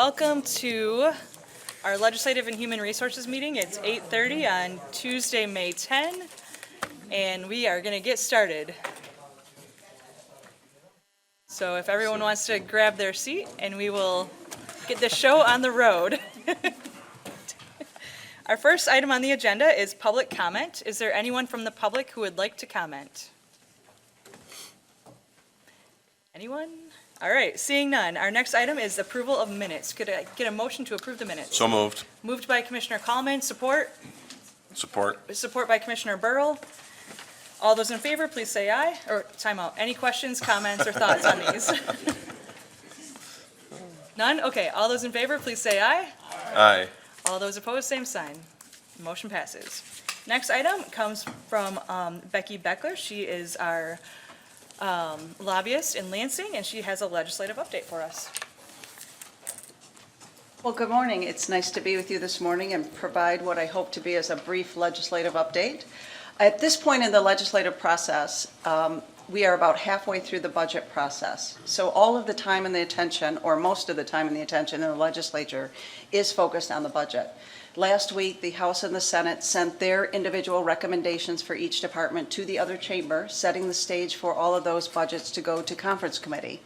welcome to our Legislative and Human Resources meeting. It's 8:30 on Tuesday, May 10, and we are going to get started. So if everyone wants to grab their seat, and we will get the show on the road. Our first item on the agenda is public comment. Is there anyone from the public who would like to comment? Anyone? All right, seeing none. Our next item is approval of minutes. Could I get a motion to approve the minutes? So moved. Moved by Commissioner Kallman, support? Support. Support by Commissioner Burrell. All those in favor, please say aye, or time out. Any questions, comments, or thoughts on these? None? Okay, all those in favor, please say aye. Aye. All those opposed, same sign. Motion passes. Next item comes from Becky Beckler. She is our lobbyist in Lansing, and she has a legislative update for us. Well, good morning. It's nice to be with you this morning and provide what I hope to be as a brief legislative update. At this point in the legislative process, we are about halfway through the budget process. So all of the time and the attention, or most of the time and the attention in the legislature, is focused on the budget. Last week, the House and the Senate sent their individual recommendations for each department to the other chamber, setting the stage for all of those budgets to go to conference committee.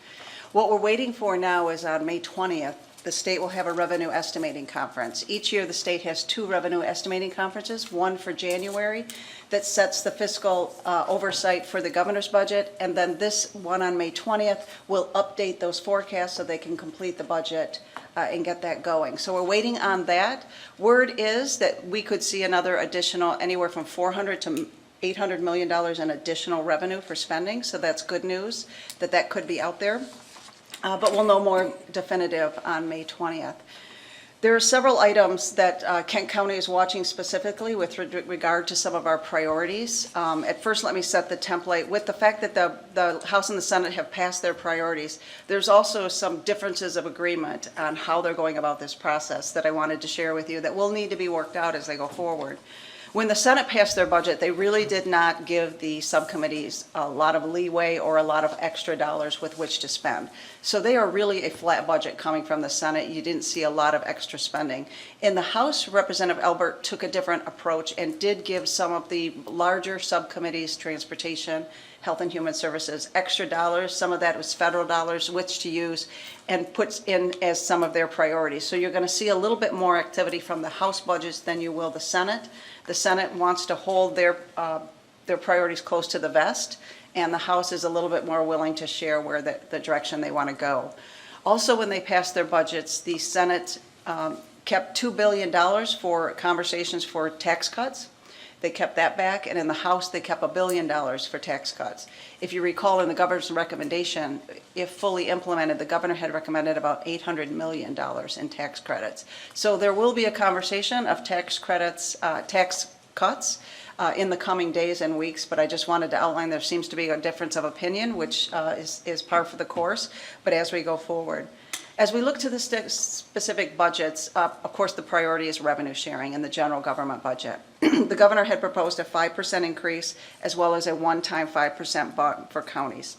What we're waiting for now is on May 20th, the state will have a revenue estimating conference. Each year, the state has two revenue estimating conferences, one for January that sets the fiscal oversight for the governor's budget, and then this one on May 20th will update those forecasts so they can complete the budget and get that going. So we're waiting on that. Word is that we could see another additional, anywhere from $400 to $800 million in additional revenue for spending, so that's good news that that could be out there. But we'll know more definitive on May 20th. There are several items that Kent County is watching specifically with regard to some of our priorities. At first, let me set the template. With the fact that the House and the Senate have passed their priorities, there's also some differences of agreement on how they're going about this process that I wanted to share with you that will need to be worked out as they go forward. When the Senate passed their budget, they really did not give the subcommittees a lot of leeway or a lot of extra dollars with which to spend. So they are really a flat budget coming from the Senate. You didn't see a lot of extra spending. In the House, Representative Elbert took a different approach and did give some of the larger subcommittees, transportation, Health and Human Services, extra dollars. Some of that was federal dollars, which to use, and puts in as some of their priorities. So you're going to see a little bit more activity from the House budgets than you will the Senate. The Senate wants to hold their priorities close to the vest, and the House is a little bit more willing to share where the direction they want to go. Also, when they passed their budgets, the Senate kept $2 billion for conversations for tax cuts. They kept that back, and in the House, they kept $1 billion for tax cuts. If you recall, in the governor's recommendation, if fully implemented, the governor had recommended about $800 million in tax credits. So there will be a conversation of tax credits, tax cuts in the coming days and weeks, but I just wanted to outline there seems to be a difference of opinion, which is par for the course, but as we go forward. As we look to the specific budgets, of course, the priority is revenue sharing in the general government budget. The governor had proposed a 5% increase as well as a one-time 5% bump for counties.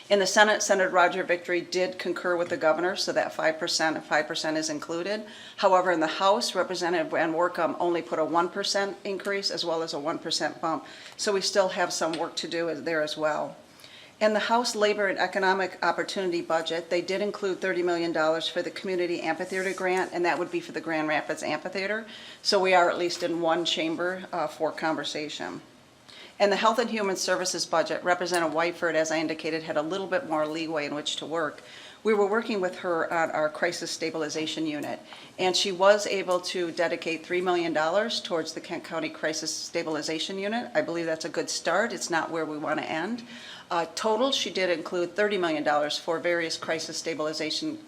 In the Senate, Senator Roger Victory did concur with the governor, so that 5% is included. However, in the House, Representative Van Workum only put a 1% increase as well as a 1% bump. So we still have some work to do there as well. In the House Labor and Economic Opportunity budget, they did include $30 million for the Community Amphitheater Grant, and that would be for the Grand Rapids Amphitheater. So we are at least in one chamber for conversation. In the Health and Human Services budget, Representative Whiteford, as I indicated, had a little bit more leeway in which to work. We were working with her on our crisis stabilization unit, and she was able to dedicate $3 million towards the Kent County Crisis Stabilization Unit. I believe that's a good start. It's not where we want to end. Total, she did include $30 million for various crisis stabilization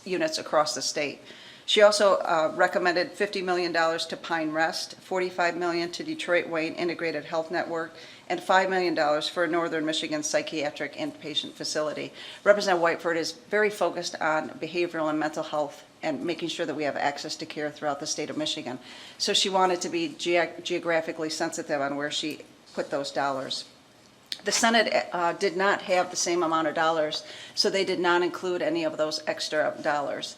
units across the state. She also recommended $50 million to Pine Rest, $45 million to Detroit Wayne Integrated Health Network, and $5 million for Northern Michigan Psychiatric Inpatient Facility. Representative Whiteford is very focused on behavioral and mental health and making sure that we have access to care throughout the state of Michigan. So she wanted to be geographically sensitive on where she put those dollars. The Senate did not have the same amount of dollars, so they did not include any of those extra dollars.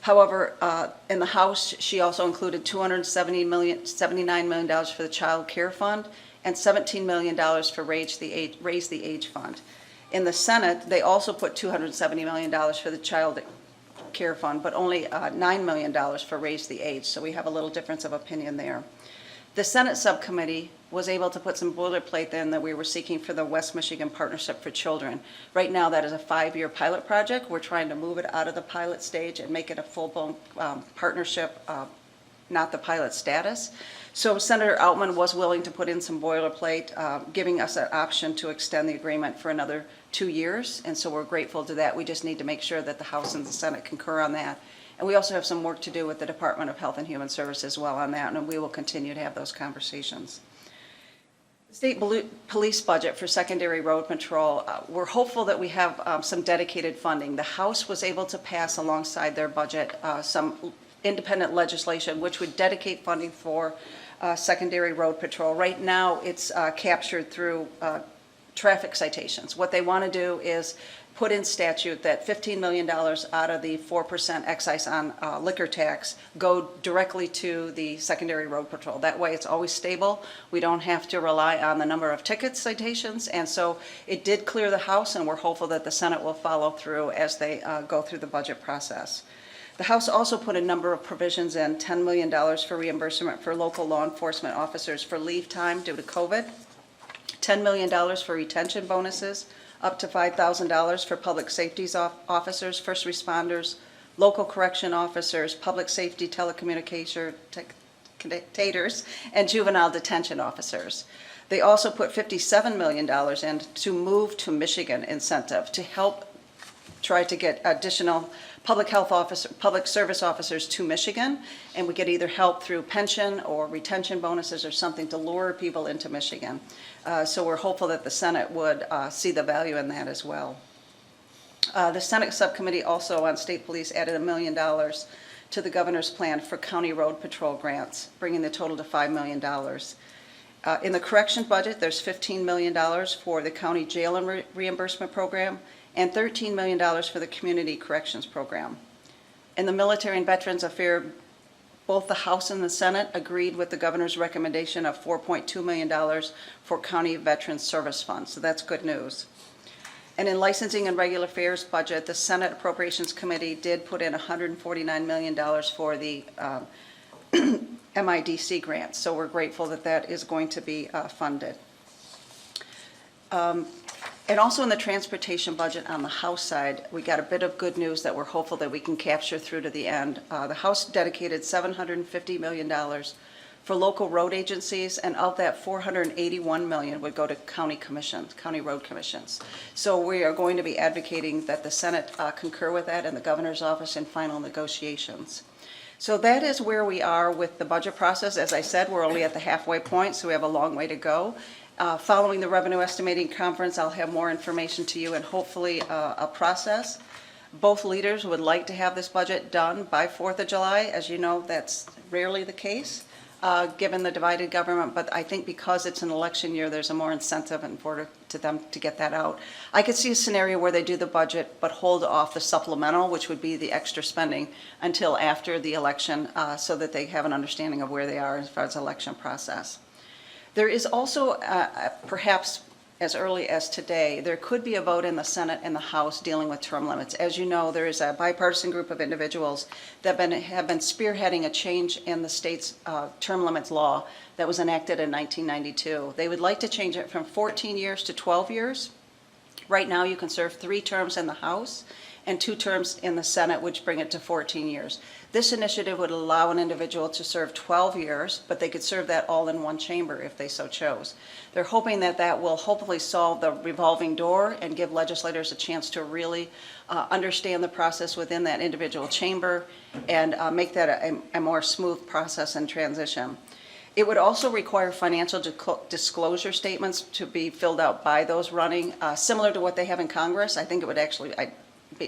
However, in the House, she also included $79 million for the Child Care Fund and $17 million for Raise the Age Fund. In the Senate, they also put $270 million for the Child Care Fund, but only $9 million for Raise the Age, so we have a little difference of opinion there. The Senate subcommittee was able to put some boilerplate in that we were seeking for the West Michigan Partnership for Children. Right now, that is a 5-year pilot project. We're trying to move it out of the pilot stage and make it a full-blown partnership, not the pilot status. So Senator Outman was willing to put in some boilerplate, giving us an option to extend the agreement for another 2 years, and so we're grateful to that. We just need to make sure that the House and the Senate concur on that. And we also have some work to do with the Department of Health and Human Services as well on that, and we will continue to have those conversations. The state police budget for secondary road patrol, we're hopeful that we have some dedicated funding. The House was able to pass alongside their budget some independent legislation which would dedicate funding for secondary road patrol. Right now, it's captured through traffic citations. What they want to do is put in statute that $15 million out of the 4% excise on liquor tax go directly to the secondary road patrol. That way it's always stable. We don't have to rely on the number of ticket citations. And so it did clear the House, and we're hopeful that the Senate will follow through as they go through the budget process. The House also put a number of provisions in, $10 million for reimbursement for local law enforcement officers for leave time due to COVID, $10 million for retention bonuses, up to $5,000 for public safety officers, first responders, local correction officers, public safety telecommunicator taters, and juvenile detention officers. They also put $57 million in to move to Michigan incentive to help try to get additional public service officers to Michigan, and we get either help through pension or retention bonuses or something to lure people into Michigan. So we're hopeful that the Senate would see the value in that as well. The Senate subcommittee also on state police added $1 million to the governor's plan for county road patrol grants, bringing the total to $5 million. In the correction budget, there's $15 million for the county jail and reimbursement program, and $13 million for the community corrections program. In the military and veterans affairs, both the House and the Senate agreed with the governor's recommendation of $4.2 million for county veterans service funds, so that's good news. And in licensing and regular affairs budget, the Senate Appropriations Committee did put in $149 million for the MIDC grants, so we're grateful that that is going to be funded. And also in the transportation budget on the House side, we got a bit of good news that we're hopeful that we can capture through to the end. The House dedicated $750 million for local road agencies, and of that, $481 million would go to county commissions, county road commissions. So we are going to be advocating that the Senate concur with that and the governor's office in final negotiations. So that is where we are with the budget process. As I said, we're only at the halfway point, so we have a long way to go. Following the revenue estimating conference, I'll have more information to you and hopefully a process. Both leaders would like to have this budget done by 4th of July. As you know, that's rarely the case, given the divided government, but I think because it's an election year, there's a more incentive in order to them to get that out. I could see a scenario where they do the budget, but hold off the supplemental, which would be the extra spending, until after the election, so that they have an understanding of where they are as far as the election process. There is also, perhaps as early as today, there could be a vote in the Senate and the House dealing with term limits. As you know, there is a bipartisan group of individuals that have been spearheading a change in the state's term limits law that was enacted in 1992. They would like to change it from 14 years to 12 years. Right now, you can serve 3 terms in the House and 2 terms in the Senate, which bring it to 14 years. This initiative would allow an individual to serve 12 years, but they could serve that all in one chamber if they so chose. They're hoping that that will hopefully solve the revolving door and give legislators a chance to really understand the process within that individual chamber and make that a more smooth process and transition. It would also require financial disclosure statements to be filled out by those running, similar to what they have in Congress. I think it would actually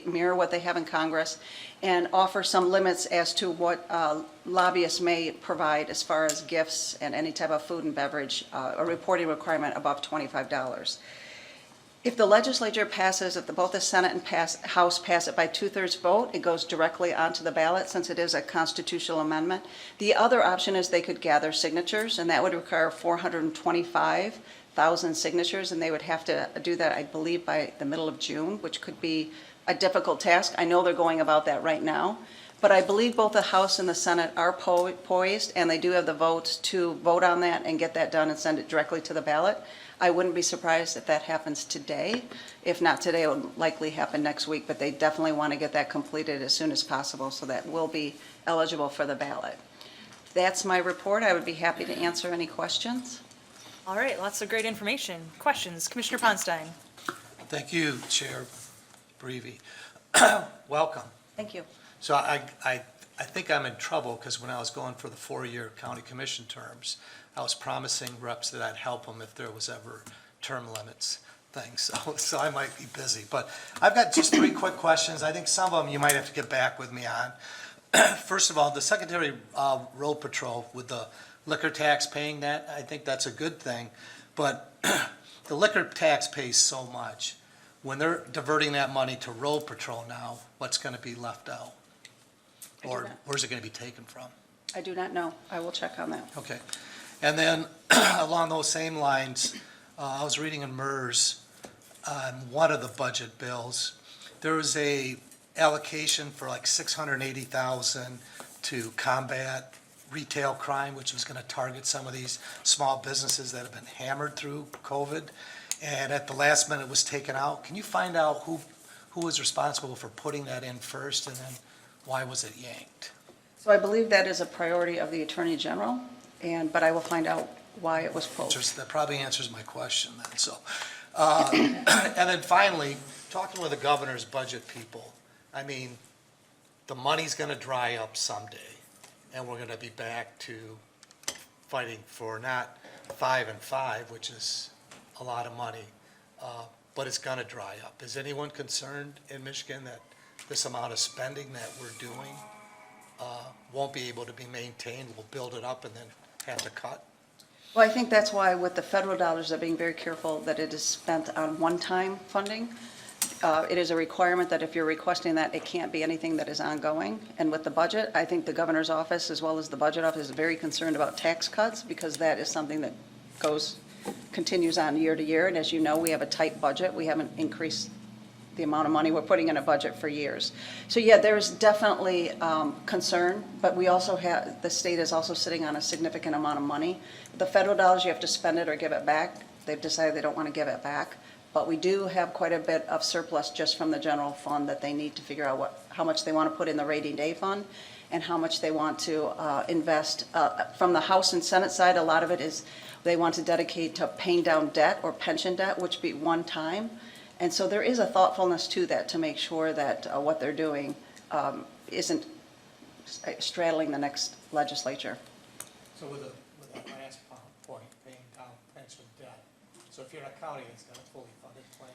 mirror what they have in Congress, and offer some limits as to what lobbyists may provide as far as gifts and any type of food and beverage, a reporting requirement above $25. If the legislature passes, if both the Senate and House pass it by 2/3 vote, it goes directly onto the ballot since it is a constitutional amendment. The other option is they could gather signatures, and that would require 425,000 signatures, and they would have to do that, I believe, by the middle of June, which could be a difficult task. I know they're going about that right now, but I believe both the House and the Senate are poised, and they do have the votes to vote on that and get that done and send it directly to the ballot. I wouldn't be surprised if that happens today. If not today, it will likely happen next week, but they definitely want to get that completed as soon as possible so that will be eligible for the ballot. That's my report. I would be happy to answer any questions. All right, lots of great information. Questions? Commissioner Ponstein. Thank you, Chair Brevi. Welcome. Thank you. So I think I'm in trouble because when I was going for the 4-year county commission terms, I was promising reps that I'd help them if there was ever term limits things. So I might be busy. But I've got just 3 quick questions. I think some of them you might have to get back with me on. First of all, the Secretary Road Patrol with the liquor tax paying that, I think that's a good thing. But the liquor tax pays so much. When they're diverting that money to road patrol now, what's going to be left out? Or where's it going to be taken from? I do not know. I will check on that. Okay. And then along those same lines, I was reading in MERS on one of the budget bills, there was a allocation for like $680,000 to combat retail crime, which was going to target some of these small businesses that have been hammered through COVID. And at the last minute it was taken out. Can you find out who was responsible for putting that in first, and then why was it yanked? So I believe that is a priority of the Attorney General, but I will find out why it was pulled. That probably answers my question then, so. And then finally, talking with the governor's budget people, I mean, the money's gonna dry up someday, and we're gonna be back to fighting for not 5 and 5, which is a lot of money, but it's gonna dry up. Is anyone concerned in Michigan that this amount of spending that we're doing won't be able to be maintained? We'll build it up and then have to cut? Well, I think that's why with the federal dollars, they're being very careful that it is spent on one-time funding. It is a requirement that if you're requesting that, it can't be anything that is ongoing. And with the budget, I think the governor's office, as well as the budget office, is very concerned about tax cuts because that is something that continues on year to year. And as you know, we have a tight budget. We haven't increased the amount of money we're putting in a budget for years. So yeah, there's definitely concern, but we also have, the state is also sitting on a significant amount of money. The federal dollars, you have to spend it or give it back. They've decided they don't want to give it back. But we do have quite a bit of surplus just from the general fund that they need to figure out how much they want to put in the rainy day fund and how much they want to invest. From the House and Senate side, a lot of it is they want to dedicate to paying down debt or pension debt, which be one time. And so there is a thoughtfulness to that to make sure that what they're doing isn't straddling the next legislature. So with the last point, paying down pension debt, so if you're in a county that's got a fully funded plan?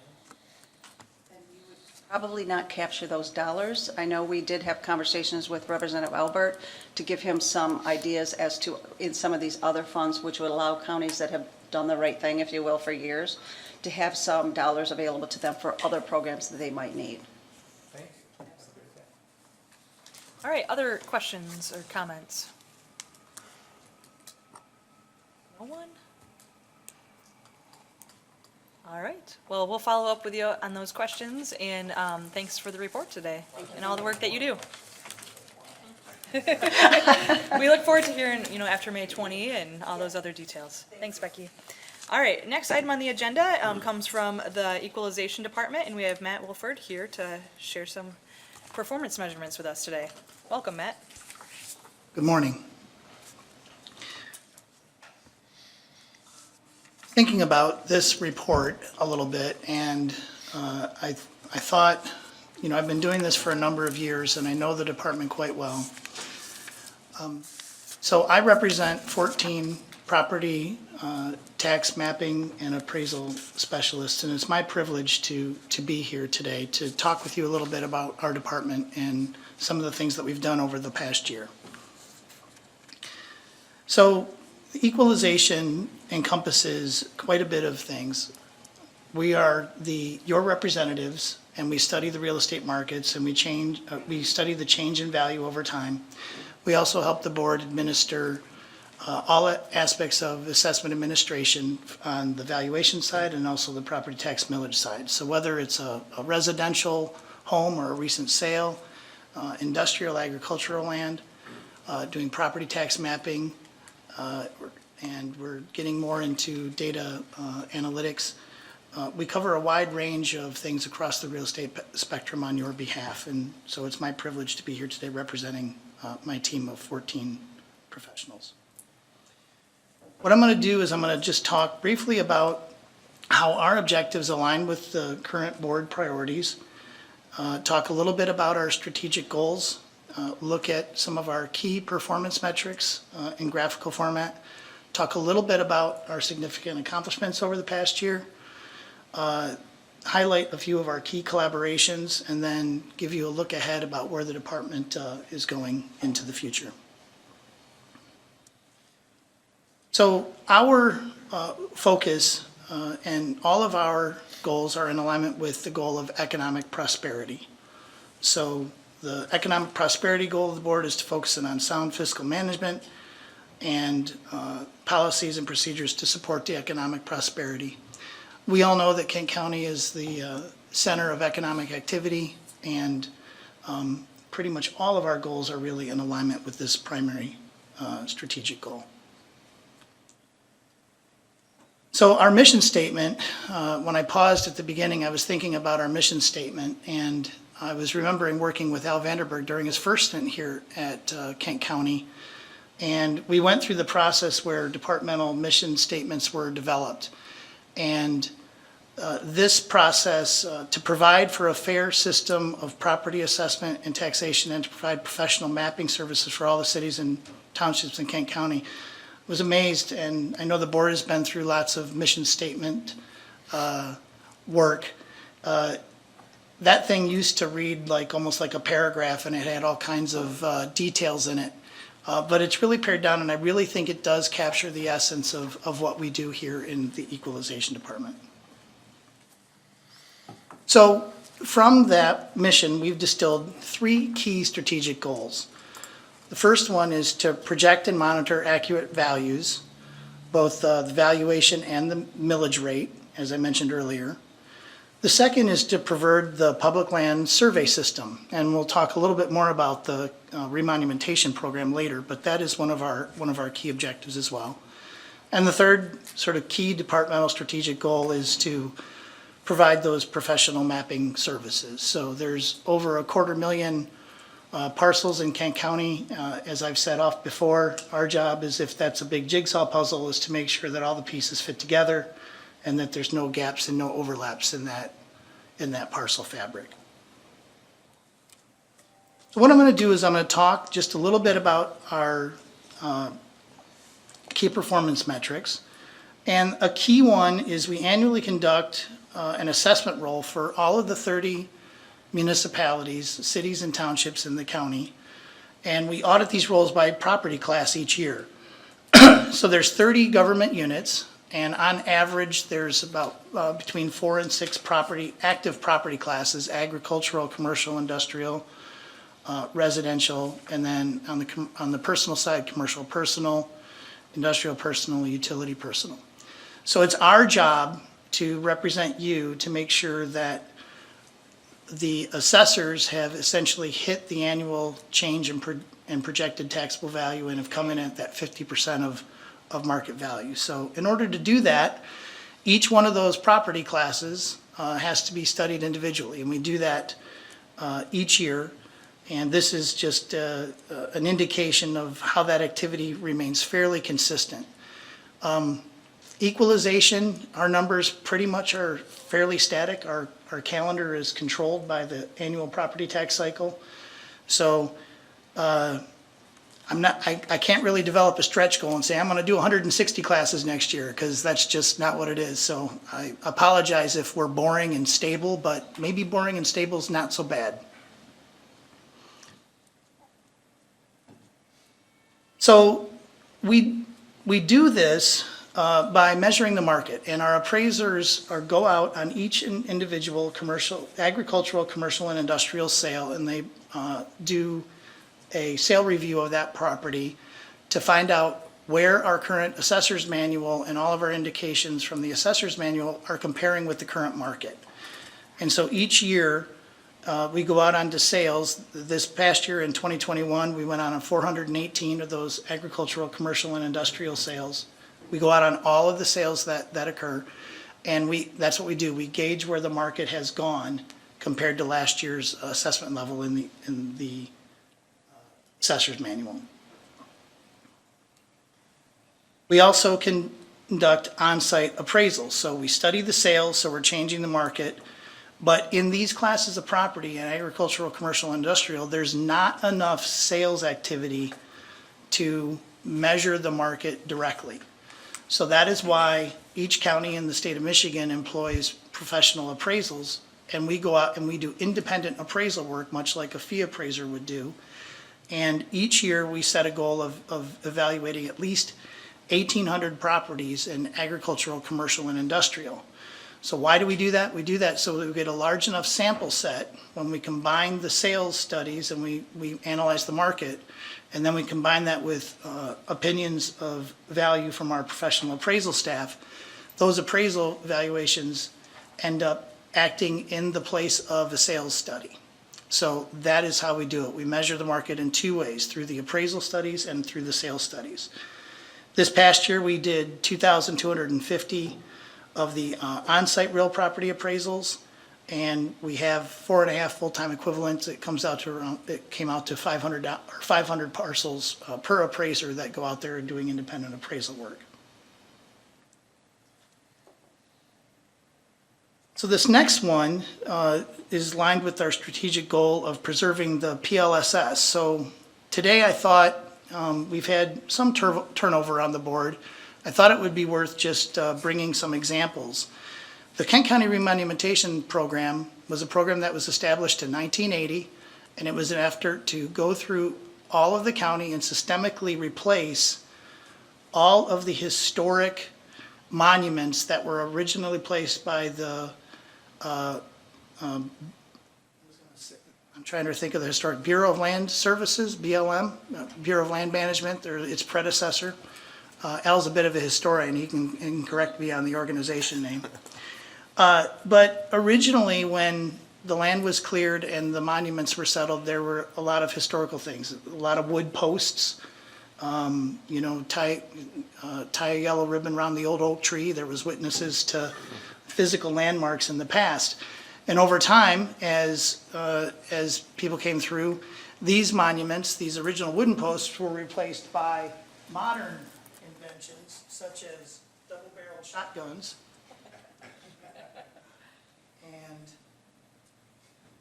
And you would probably not capture those dollars. I know we did have conversations with Representative Albert to give him some ideas as to, in some of these other funds, which would allow counties that have done the right thing, if you will, for years, to have some dollars available to them for other programs that they might need. Thank you. All right, other questions or comments? No one? All right, well, we'll follow up with you on those questions, and thanks for the report today and all the work that you do. We look forward to hearing, after May 20 and all those other details. Thanks, Becky. All right, next item on the agenda comes from the Equalization Department, and we have Matt Wolford here to share some performance measurements with us today. Welcome, Matt. Good morning. Thinking about this report a little bit, and I thought, I've been doing this for a number of years, and I know the department quite well. So I represent 14 property tax mapping and appraisal specialists, and it's my privilege to be here today to talk with you a little bit about our department and some of the things that we've done over the past year. So equalization encompasses quite a bit of things. We are your representatives, and we study the real estate markets, and we study the change in value over time. We also help the board administer all aspects of assessment administration on the valuation side and also the property tax millage side. So whether it's a residential home or a recent sale, industrial, agricultural land, doing property tax mapping, and we're getting more into data analytics. We cover a wide range of things across the real estate spectrum on your behalf, and so it's my privilege to be here today representing my team of 14 professionals. What I'm going to do is I'm going to just talk briefly about how our objectives align with the current board priorities, talk a little bit about our strategic goals, look at some of our key performance metrics in graphical format, talk a little bit about our significant accomplishments over the past year, highlight a few of our key collaborations, and then give you a look ahead about where the department is going into the future. So our focus and all of our goals are in alignment with the goal of economic prosperity. So the economic prosperity goal of the board is to focus on sound fiscal management and policies and procedures to support the economic prosperity. We all know that Kent County is the center of economic activity, and pretty much all of our goals are really in alignment with this primary strategic goal. So our mission statement, when I paused at the beginning, I was thinking about our mission statement, and I was remembering working with Al Vanderberg during his first stint here at Kent County, and we went through the process where departmental mission statements were developed. And this process to provide for a fair system of property assessment and taxation and to provide professional mapping services for all the cities and townships in Kent County was amazed, and I know the board has been through lots of mission statement work. That thing used to read like almost like a paragraph, and it had all kinds of details in it. But it's really pared down, and I really think it does capture the essence of what we do here in the Equalization Department. So from that mission, we've distilled 3 key strategic goals. The first one is to project and monitor accurate values, both the valuation and the millage rate, as I mentioned earlier. The second is to pervert the public land survey system, and we'll talk a little bit more about the remonumentation program later, but that is one of our key objectives as well. And the third sort of key departmental strategic goal is to provide those professional mapping services. So there's over 250,000 parcels in Kent County. As I've said off before, our job is, if that's a big jigsaw puzzle, is to make sure that all the pieces fit together and that there's no gaps and no overlaps in that parcel fabric. So what I'm going to do is I'm going to talk just a little bit about our key performance metrics. And a key one is we annually conduct an assessment roll for all of the 30 municipalities, cities and townships in the county. And we audit these rolls by property class each year. So there's 30 government units, and on average, there's about between 4 and 6 active property classes: agricultural, commercial, industrial, residential, and then on the personal side, commercial personal, industrial personal, utility personal. So it's our job to represent you to make sure that the assessors have essentially hit the annual change in projected taxable value and have come in at that 50% of market value. So in order to do that, each one of those property classes has to be studied individually, and we do that each year. And this is just an indication of how that activity remains fairly consistent. Equalization, our numbers pretty much are fairly static. Our calendar is controlled by the annual property tax cycle. So I can't really develop a stretch goal and say I'm going to do 160 classes next year, because that's just not what it is. So I apologize if we're boring and stable, but maybe boring and stable is not so bad. So we do this by measuring the market. And our appraisers go out on each individual agricultural, commercial, and industrial sale, and they do a sale review of that property to find out where our current assessor's manual and all of our indications from the assessor's manual are comparing with the current market. And so each year, we go out onto sales. This past year in 2021, we went on 418 of those agricultural, commercial, and industrial sales. We go out on all of the sales that occur, and that's what we do. We gauge where the market has gone compared to last year's assessment level in the assessor's manual. We also conduct on-site appraisals. So we study the sales, so we're changing the market. But in these classes of property, in agricultural, commercial, industrial, there's not enough sales activity to measure the market directly. So that is why each county in the state of Michigan employs professional appraisals, and we go out and we do independent appraisal work, much like a fee appraiser would do. And each year, we set a goal of evaluating at least 1,800 properties in agricultural, commercial, and industrial. So why do we do that? We do that so that we get a large enough sample set when we combine the sales studies and we analyze the market, and then we combine that with opinions of value from our professional appraisal staff. Those appraisal evaluations end up acting in the place of a sales study. So that is how we do it. We measure the market in two ways, through the appraisal studies and through the sales studies. This past year, we did 2,250 of the on-site real property appraisals, and we have 4.5 full-time equivalents. It came out to 500 parcels per appraiser that go out there and doing independent appraisal work. So this next one is lined with our strategic goal of preserving the PLSS. So today I thought we've had some turnover on the board. I thought it would be worth just bringing some examples. The Kent County Remonumentation Program was a program that was established in 1980, and it was an effort to go through all of the county and systemically replace all of the historic monuments that were originally placed by the I'm trying to think of the historic Bureau of Land Services, BLM, Bureau of Land Management, or its predecessor. Al's a bit of a historian. He can correct me on the organization name. But originally, when the land was cleared and the monuments were settled, there were a lot of historical things, a lot of wood posts, tie a yellow ribbon around the old oak tree. There was witnesses to physical landmarks in the past. And over time, as people came through, these monuments, these original wooden posts, were replaced by modern inventions such as double-barreled shotguns. And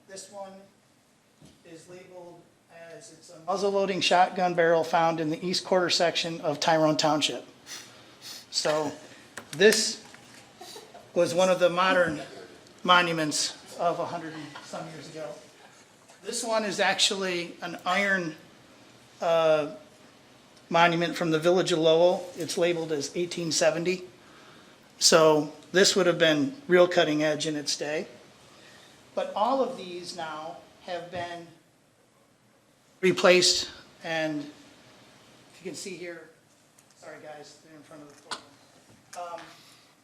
this one is labeled as it's a muzzle-loading shotgun barrel found in the east quarter section of Tyrone Township. So this was one of the modern monuments of 100 and some years ago. This one is actually an iron monument from the village of Lowell. It's labeled as 1870. So this would have been real cutting edge in its day. But all of these now have been replaced, and if you can see here, sorry guys, they're in front of the podium.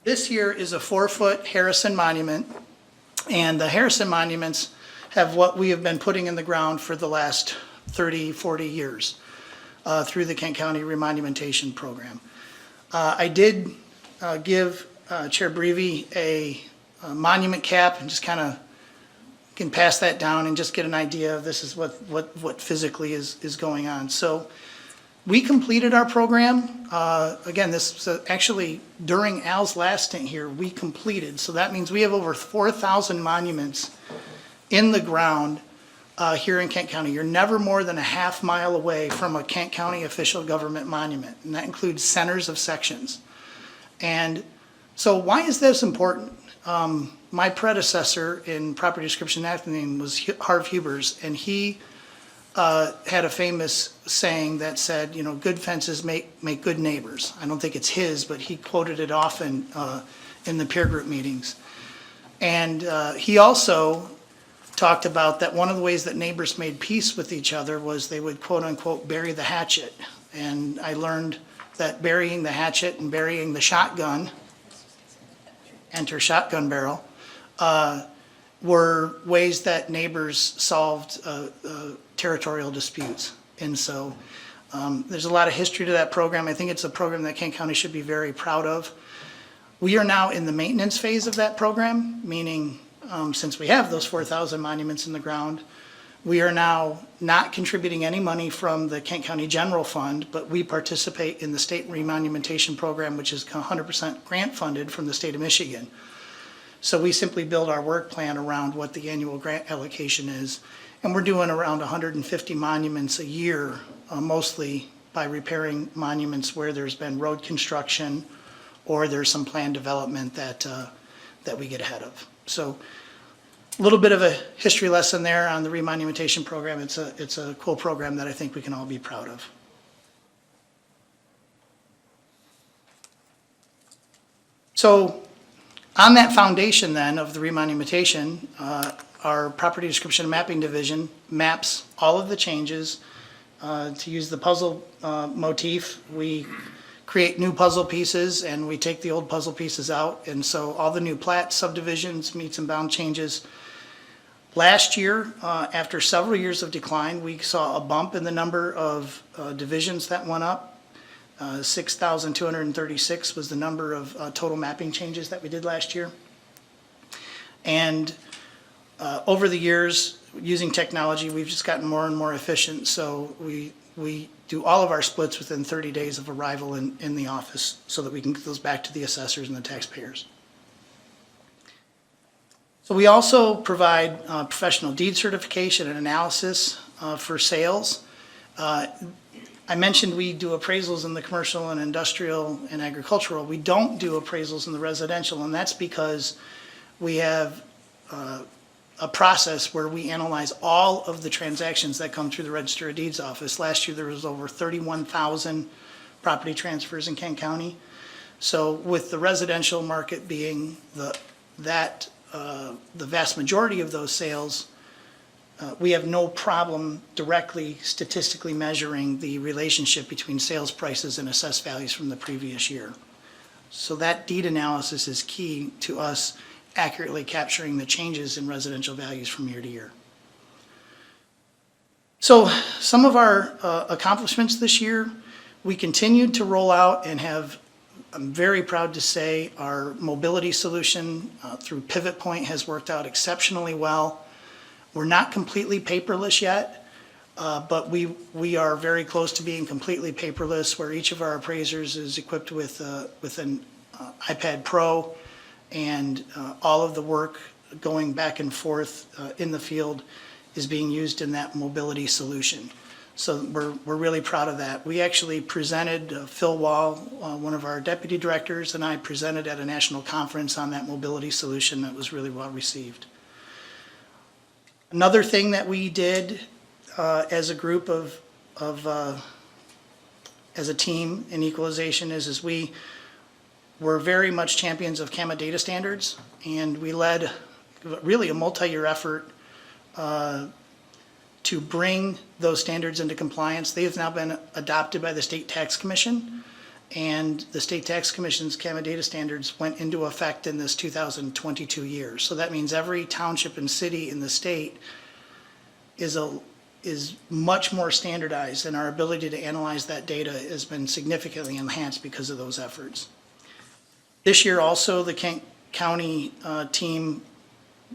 This here is a 4-foot Harrison monument, and the Harrison monuments have what we have been putting in the ground for the last 30, 40 years through the Kent County Remonumentation Program. I did give Chair Breevy a monument cap, and just kind of can pass that down and just get an idea of this is what physically is going on. So we completed our program. Again, this was actually during Al's last stint here, we completed. So that means we have over 4,000 monuments in the ground here in Kent County. You're never more than a half mile away from a Kent County official government monument, and that includes centers of sections. And so why is this important? My predecessor in property description and acting was Harv Hubers, and he had a famous saying that said, good fences make good neighbors. I don't think it's his, but he quoted it often in the peer group meetings. And he also talked about that one of the ways that neighbors made peace with each other was they would quote unquote bury the hatchet. And I learned that burying the hatchet and burying the shotgun, enter shotgun barrel, were ways that neighbors solved territorial disputes. And so there's a lot of history to that program. I think it's a program that Kent County should be very proud of. We are now in the maintenance phase of that program, meaning since we have those 4,000 monuments in the ground, we are now not contributing any money from the Kent County General Fund, but we participate in the state remonumentation program, which is 100% grant funded from the state of Michigan. So we simply build our work plan around what the annual grant allocation is. And we're doing around 150 monuments a year, mostly by repairing monuments where there's been road construction or there's some planned development that we get ahead of. So a little bit of a history lesson there on the remonumentation program. It's a cool program that I think we can all be proud of. So on that foundation then of the remonumentation, our property description and mapping division maps all of the changes. To use the puzzle motif, we create new puzzle pieces and we take the old puzzle pieces out. And so all the new plats, subdivisions, meets and bound changes. Last year, after several years of decline, we saw a bump in the number of divisions that went up. 6,236 was the number of total mapping changes that we did last year. And over the years, using technology, we've just gotten more and more efficient. So we do all of our splits within 30 days of arrival in the office so that we can get those back to the assessors and the taxpayers. So we also provide professional deed certification and analysis for sales. I mentioned we do appraisals in the commercial and industrial and agricultural. We don't do appraisals in the residential, and that's because we have a process where we analyze all of the transactions that come through the Register of Deeds office. Last year, there was over 31,000 property transfers in Kent County. So with the residential market being the vast majority of those sales, we have no problem directly statistically measuring the relationship between sales prices and assessed values from the previous year. So that deed analysis is key to us accurately capturing the changes in residential values from year to year. So some of our accomplishments this year, we continued to roll out and have, I'm very proud to say, our mobility solution through Pivot Point has worked out exceptionally well. We're not completely paperless yet, but we are very close to being completely paperless, where each of our appraisers is equipped with an iPad Pro, and all of the work going back and forth in the field is being used in that mobility solution. So we're really proud of that. We actually presented, Phil Wall, one of our deputy directors, and I presented at a national conference on that mobility solution that was really well received. Another thing that we did as a group as a team in equalization is we were very much champions of CAMA data standards, and we led really a multi-year effort to bring those standards into compliance. They have now been adopted by the State Tax Commission, and the State Tax Commission's CAMA data standards went into effect in this 2022 year. So that means every township and city in the state is much more standardized, and our ability to analyze that data has been significantly enhanced because of those efforts. This year also, the Kent County team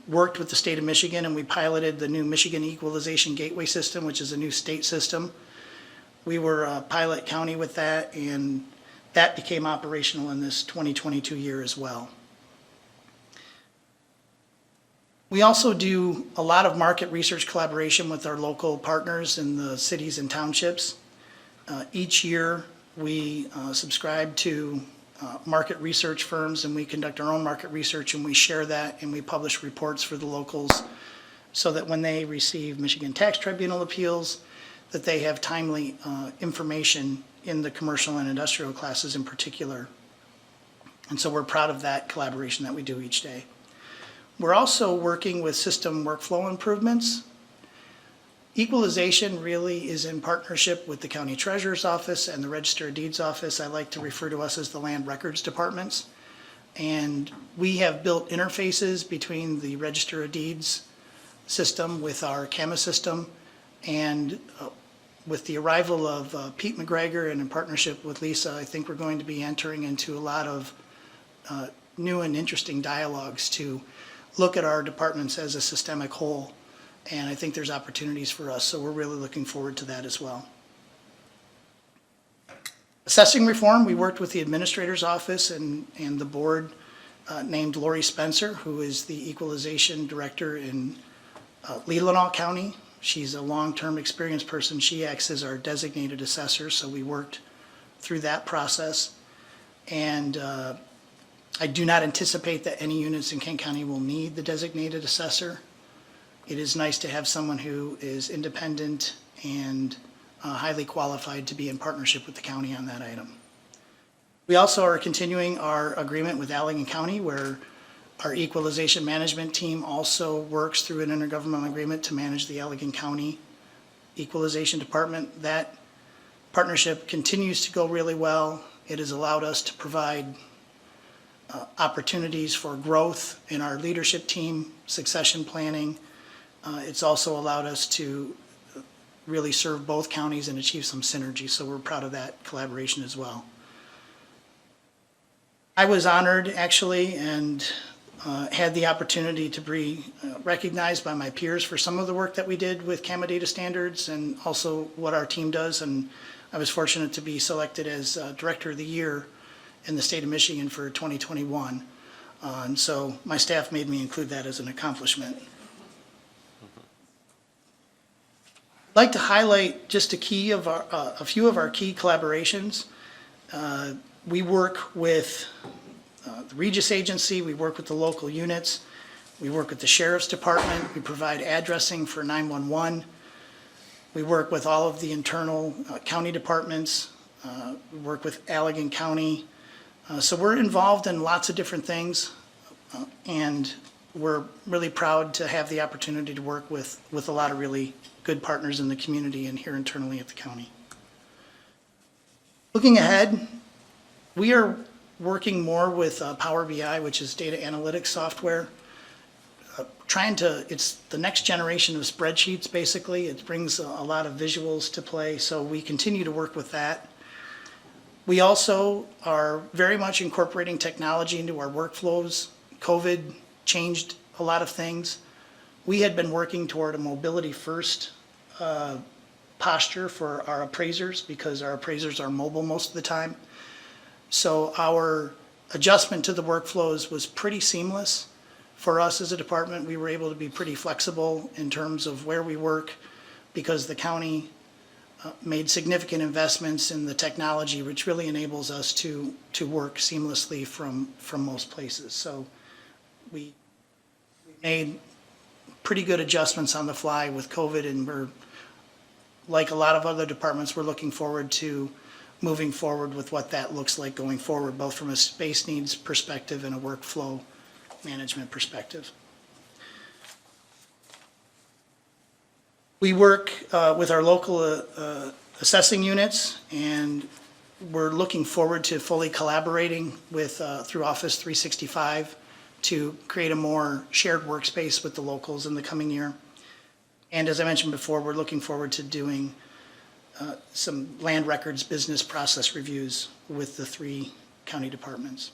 worked with the state of Michigan, and we piloted the new Michigan Equalization Gateway System, which is a new state system. We were a pilot county with that, and that became operational in this 2022 year as well. We also do a lot of market research collaboration with our local partners in the cities and townships. Each year, we subscribe to market research firms, and we conduct our own market research, and we share that, and we publish reports for the locals so that when they receive Michigan Tax Tribunal appeals, that they have timely information in the commercial and industrial classes in particular. And so we're proud of that collaboration that we do each day. We're also working with system workflow improvements. Equalization really is in partnership with the County Treasurer's Office and the Register of Deeds Office. I like to refer to us as the Land Records Departments. And we have built interfaces between the Register of Deeds system with our CAMA system. And with the arrival of Pete McGregor and in partnership with Lisa, I think we're going to be entering into a lot of new and interesting dialogues to look at our departments as a systemic whole. And I think there's opportunities for us, so we're really looking forward to that as well. Assessing reform, we worked with the Administrator's Office and the board named Lori Spencer, who is the Equalization Director in Leelanau County. She's a long-term experienced person. She acts as our designated assessor, so we worked through that process. And I do not anticipate that any units in Kent County will need the designated assessor. It is nice to have someone who is independent and highly qualified to be in partnership with the county on that item. We also are continuing our agreement with Allegan County, where our equalization management team also works through an intergovernmental agreement to manage the Allegan County Equalization Department. That partnership continues to go really well. It has allowed us to provide opportunities for growth in our leadership team, succession planning. It's also allowed us to really serve both counties and achieve some synergy, so we're proud of that collaboration as well. I was honored, actually, and had the opportunity to be recognized by my peers for some of the work that we did with CAMA data standards and also what our team does, and I was fortunate to be selected as Director of the Year in the state of Michigan for 2021. And so my staff made me include that as an accomplishment. I'd like to highlight just a few of our key collaborations. We work with the Regis Agency, we work with the local units, we work with the Sheriff's Department, we provide addressing for 911, we work with all of the internal county departments, we work with Allegan County. So we're involved in lots of different things, and we're really proud to have the opportunity to work with a lot of really good partners in the community and here internally at the county. Looking ahead, we are working more with Power BI, which is data analytics software. It's the next generation of spreadsheets, basically. It brings a lot of visuals to play, so we continue to work with that. We also are very much incorporating technology into our workflows. COVID changed a lot of things. We had been working toward a mobility-first posture for our appraisers because our appraisers are mobile most of the time. So our adjustment to the workflows was pretty seamless. For us as a department, we were able to be pretty flexible in terms of where we work because the county made significant investments in the technology, which really enables us to work seamlessly from most places. So we made pretty good adjustments on the fly with COVID, and we're, like a lot of other departments, we're looking forward to moving forward with what that looks like going forward, both from a space needs perspective and a workflow management perspective. We work with our local assessing units, and we're looking forward to fully collaborating with through Office 365 to create a more shared workspace with the locals in the coming year. And as I mentioned before, we're looking forward to doing some land records business process reviews with the 3 county departments.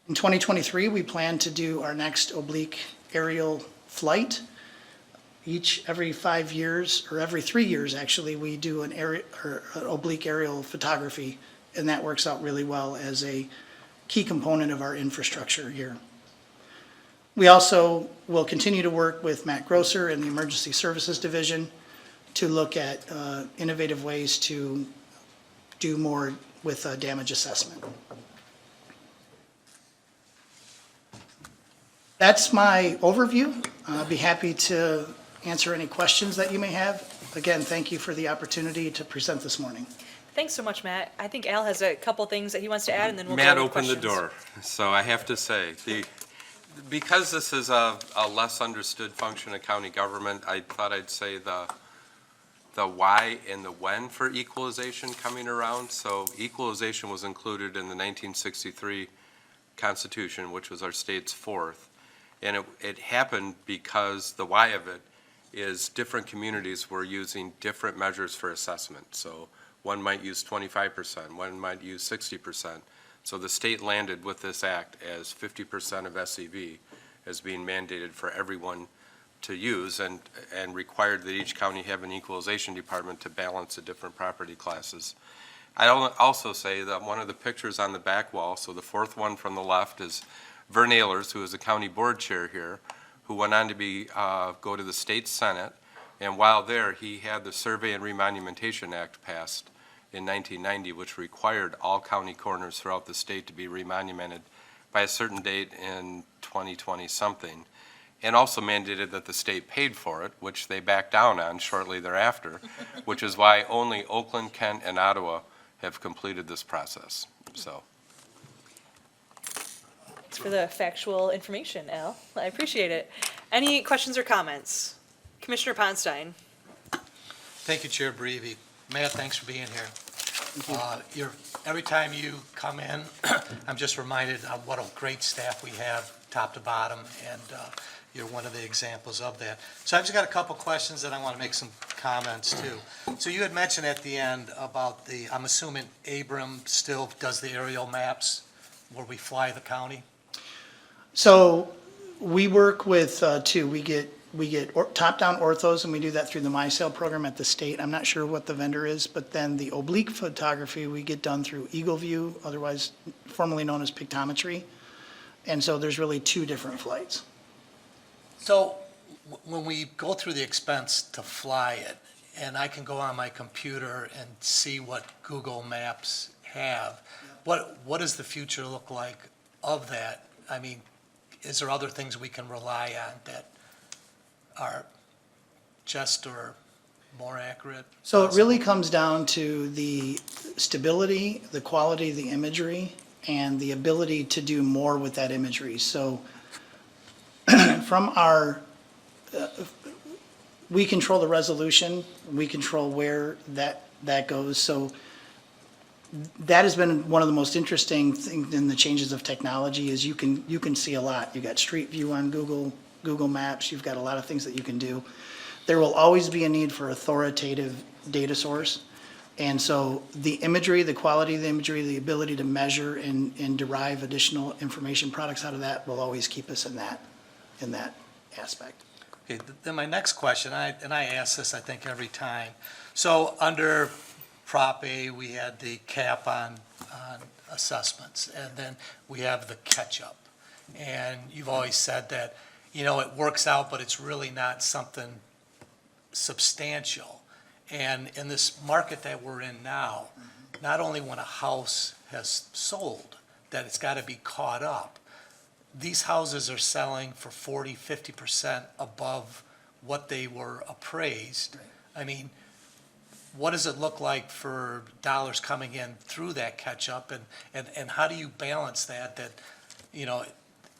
In 2023, we plan to do our next oblique aerial flight. Every 5 years, or every 3 years actually, we do an oblique aerial photography, and that works out really well as a key component of our infrastructure here. We also will continue to work with Matt Grosser and the Emergency Services Division to look at innovative ways to do more with damage assessment. That's my overview. I'll be happy to answer any questions that you may have. Again, thank you for the opportunity to present this morning. Thanks so much, Matt. I think Al has a couple things that he wants to add, and then we'll go Matt with opened the questions. door, so I have to say, because this is a less understood function of county government, I thought I'd say the why and the when for equalization coming around. So equalization was included in the 1963 Constitution, which was our state's fourth. And it happened because the why of it is different communities were using different measures for assessment. So one might use 25%, one might use 60%. So the state landed with this act as 50% of SEV as being mandated for everyone to use, and required that each county have an equalization department to balance the different property classes. I'll also say that one of the pictures on the back wall, so the fourth one from the left, is Vern Ehlers, who is the county board chair here, who went on to go to the state senate, and while there, he had the Survey and Remonumentation Act passed in 1990, which required all county corners throughout the state to be remonumented by a certain date in 2020-something, and also mandated that the state paid for it, which they backed down on shortly thereafter, which is why only Oakland, Kent, and Ottawa have completed this process. So, Thanks for the factual information, Al. I appreciate it. Any questions or comments? Commissioner Ponstein. Thank you, Chair Breivy. Matt, thanks for being here. Every time you come in, I'm just reminded of what a great staff we have, top to bottom, and you're one of the examples of that. So I've just got a couple questions that I want to make some comments too. So you had mentioned at the end about I'm assuming Abram still does the aerial maps where we fly the county? So we work with two. We get top-down orthos, and we do that through the MySail program at the state. I'm not sure what the vendor is, but then the oblique photography we get done through Eagle View, otherwise formerly known as Pictometry. And so there's really two different flights. So when we go through the expense to fly it, and I can go on my computer and see what Google Maps have, what does the future look like of that? I mean, is there other things we can rely on that are just or more accurate? So it really comes down to the stability, the quality of the imagery, and the ability to do more with that imagery. So from we control the resolution, we control where that goes. So that has been one of the most interesting things in the changes of technology is you can see a lot. You got Street View on Google Maps, you've got a lot of things that you can do. There will always be a need for authoritative data source. And so the imagery, the quality of the imagery, the ability to measure and derive additional information products out of that will always keep us in that aspect. Okay, then my next question, and I ask this, I think, every time. So under Prop A, we had the cap on assessments, and then we have the catch-up. And you've always said that, it works out, but it's really not something substantial. And in this market that we're in now, not only when a house has sold, that it's got to be caught up, these houses are selling for 40, 50% above what they were appraised. I mean, what does it look like for dollars coming in through that catch-up, and how do you balance that,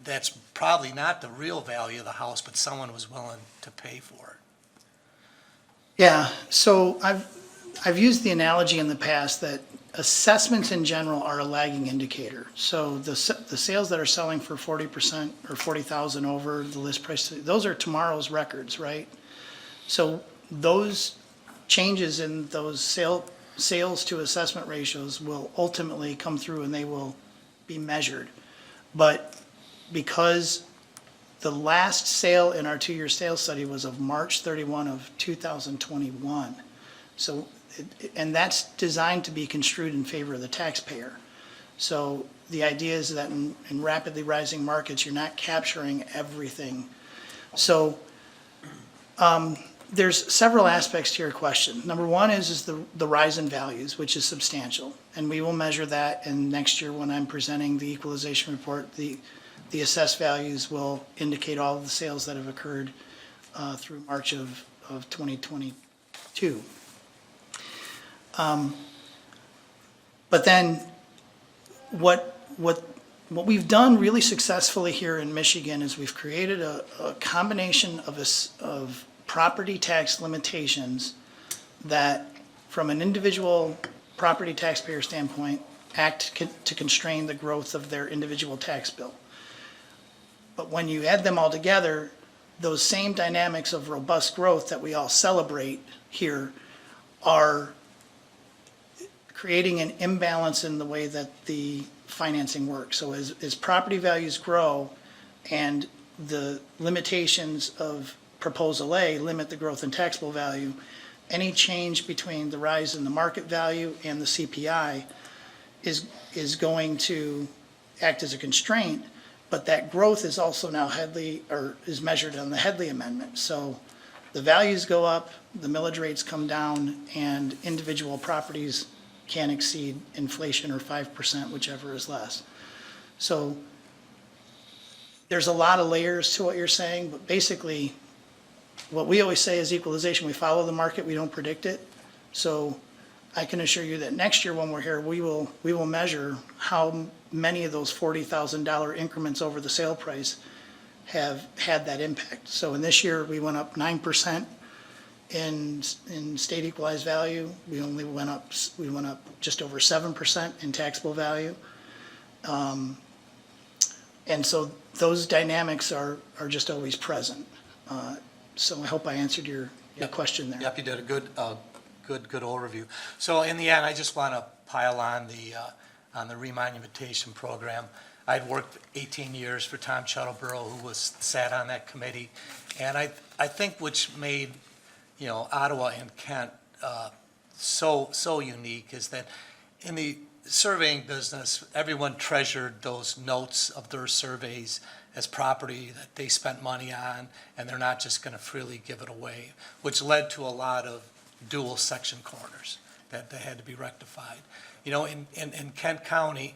that's probably not the real value of the house, but someone was willing to pay for it? Yeah, so I've used the analogy in the past that assessments in general are a lagging indicator. So the sales that are selling for 40% or 40,000 over the list price, those are tomorrow's records, right? So those changes in those sales to assessment ratios will ultimately come through and they will be measured. But because the last sale in our two-year sales study was of March 31 of 2021. So, and that's designed to be construed in favor of the taxpayer. So the idea is that in rapidly rising markets, you're not capturing everything. So there's several aspects to your question. Number one is the rise in values, which is substantial. And we will measure that in next year when I'm presenting the equalization report. The the assessed values will indicate all of the sales that have occurred through March of 2022. But then what we've done really successfully here in Michigan is we've created a combination of property tax limitations that, from an individual property taxpayer standpoint, act to constrain the growth of their individual tax bill. But when you add them all together, those same dynamics of robust growth that we all celebrate here are creating an imbalance in the way that the financing works. So as property values grow and the limitations of Proposal A limit the growth in taxable value, any change between the rise in the market value and the CPI is going to act as a constraint, but that growth is also now is measured on the Headley Amendment. So the values go up, the millage rates come down, and individual properties can't exceed inflation or 5%, whichever is less. So there's a lot of layers to what you're saying, but basically, what we always say is equalization. We follow the market, we don't predict it. So I can assure you that next year when we're here, we will measure how many of those $40,000 increments over the sale price have had that impact. So in this year, we went up 9% in state equalized value. We went up just over 7% in taxable value. And so those dynamics are just always present. So I hope I answered your question there. Yep, you did a good overview. So in the end, I just want to pile on the remonumentation program. I'd worked 18 years for Tom Chuttleborough, who sat on that committee, and I think which made Ottawa and Kent so unique is that in the surveying business, everyone treasured those notes of their surveys as property that they spent money on, and they're not just going to freely give it away, which led to a lot of dual section corners that had to be rectified. In Kent County,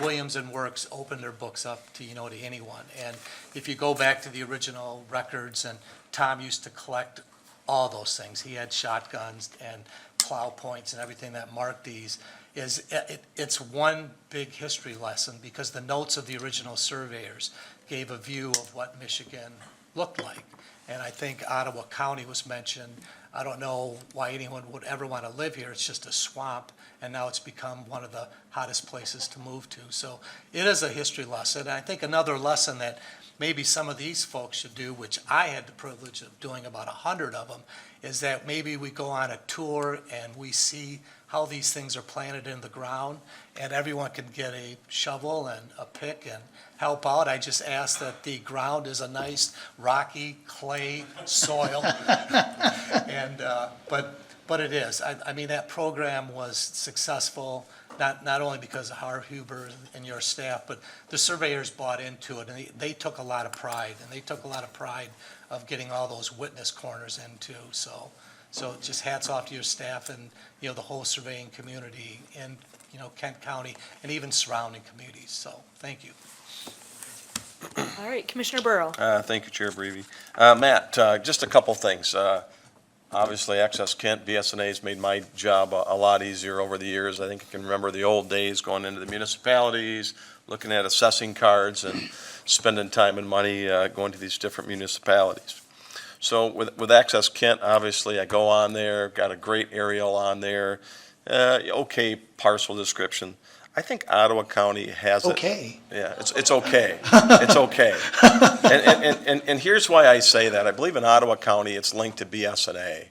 Williams and Works opened their books up to anyone. And if you go back to the original records, and Tom used to collect all those things. He had shotguns and plow points and everything that marked these. It's one big history lesson because the notes of the original surveyors gave a view of what Michigan looked like. And I think Ottawa County was mentioned. I don't know why anyone would ever want to live here. It's just a swamp, and now it's become one of the hottest places to move to. So it is a history lesson. And I think another lesson that maybe some of these folks should do, which I had the privilege of doing about 100 of them, is that maybe we go on a tour and we see how these things are planted in the ground, and everyone can get a shovel and a pick and help out. I just ask that the ground is a nice rocky clay soil, and but it is. I mean, that program was successful, not only because of Harv Huber and your staff, but the surveyors bought into it, and they took a lot of pride, of getting all those witness corners in too. So just hats off to your staff and the whole surveying community in Kent County and even surrounding communities. So thank you. All right, Commissioner Burrow. Thank you, Chair Breedy. Matt, just a couple things. Obviously, Access Kent, BSNA's made my job a lot easier over the years. I think I can remember the old days going into the municipalities, looking at assessing cards and spending time and money going to these different municipalities. So with Access Kent, obviously, I go on there, got a great aerial on there, okay parcel description. I think Ottawa County has it. Okay. Yeah, it's okay. It's okay. And here's why I say that. I believe in Ottawa County, it's linked to BSNA.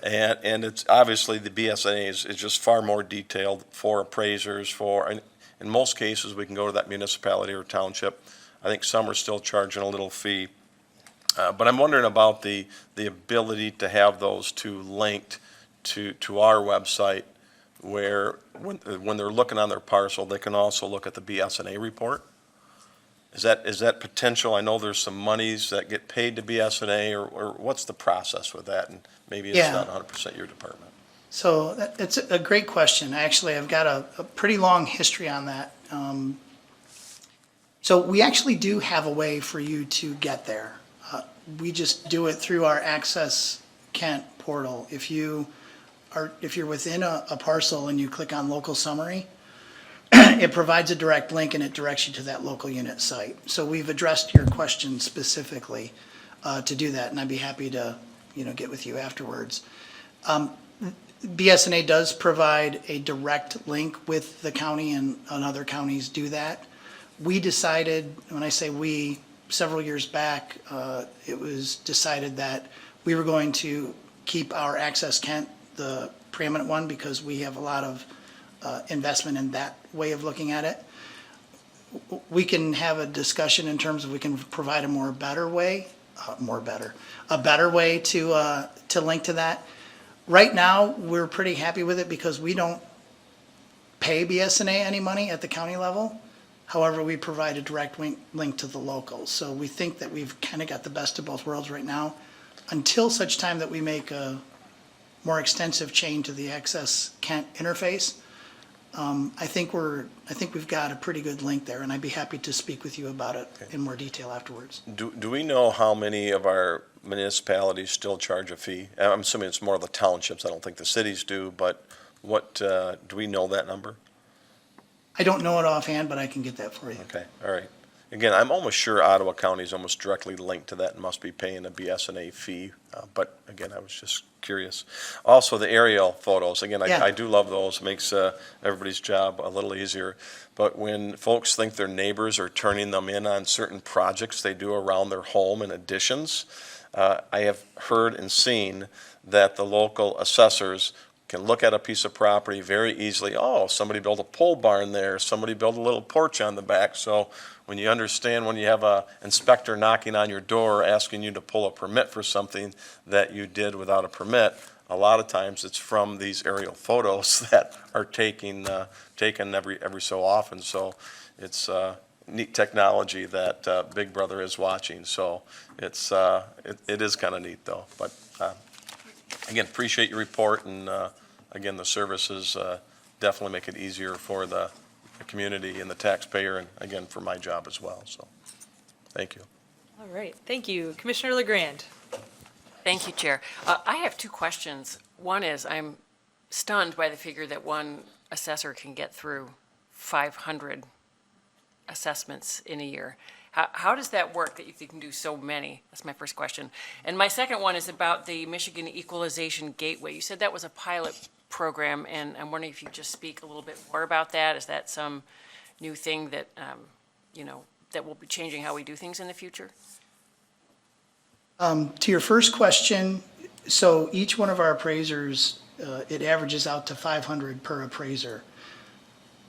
And it's obviously the BSNA is just far more detailed for appraisers, in most cases, we can go to that municipality or township. I think some are still charging a little fee. But I'm wondering about the ability to have those two linked to our website, where when they're looking on their parcel, they can also look at the BSNA report. Is that potential? I know there's some monies that get paid to BSNA, or what's the process with that? And maybe it's not 100% your department. So it's a great question. Actually, I've got a pretty long history on that. So we actually do have a way for you to get there. We just do it through our Access Kent portal. If you're within a parcel and you click on local summary, it provides a direct link and it directs you to that local unit site. So we've addressed your question specifically to do that, and I'd be happy to, get with you afterwards. BSNA does provide a direct link with the county, and other counties do that. We decided, when I say we, several years back, it was decided that we were going to keep our Access Kent the preeminent one because we have a lot of investment in that way of looking at it. We can have a discussion in terms of we can provide a better way to link to that. Right now, we're pretty happy with it because we don't pay BSNA any money at the county level. However, we provide a direct link to the locals. So we think that we've kind of got the best of both worlds right now until such time that we make a more extensive change to the Access Kent interface. I think we've got a pretty good link there, and I'd be happy to speak with you about it in more detail afterwards. Do we know how many of our municipalities still charge a fee? I'm assuming it's more of the townships. I don't think the cities do, but do we know that number? I don't know it offhand, but I can get that for you. Okay, all right. Again, I'm almost sure Ottawa County is almost directly linked to that and must be paying a BSNA fee. But again, I was just curious. Also, the aerial photos, again, Yeah. I do love those. Makes everybody's job a little easier. But when folks think their neighbors are turning them in on certain projects they do around their home and additions, I have heard and seen that the local assessors can look at a piece of property very easily. Oh, somebody built a pole barn there. Somebody built a little porch on the back. So when you understand when you have a inspector knocking on your door asking you to pull a permit for something that you did without a permit, a lot of times it's from these aerial photos that are taken every so often. So it's neat technology that Big Brother is watching. So it is kind of neat though. But again, appreciate your report, and again, the services definitely make it easier for the community and the taxpayer, and again, for my job as well, so, thank you. All right, thank you. Commissioner LeGrand. Thank you, Chair. I have two questions. One is, I'm stunned by the figure that one assessor can get through 500 assessments in a year. How does that work, that you can do so many? That's my first question. And my second one is about the Michigan Equalization Gateway. You said that was a pilot program, and I'm wondering if you could just speak a little bit more about that. Is that some new thing that, that will be changing how we do things in the future? To your first question, so each one of our appraisers, it averages out to 500 per appraiser.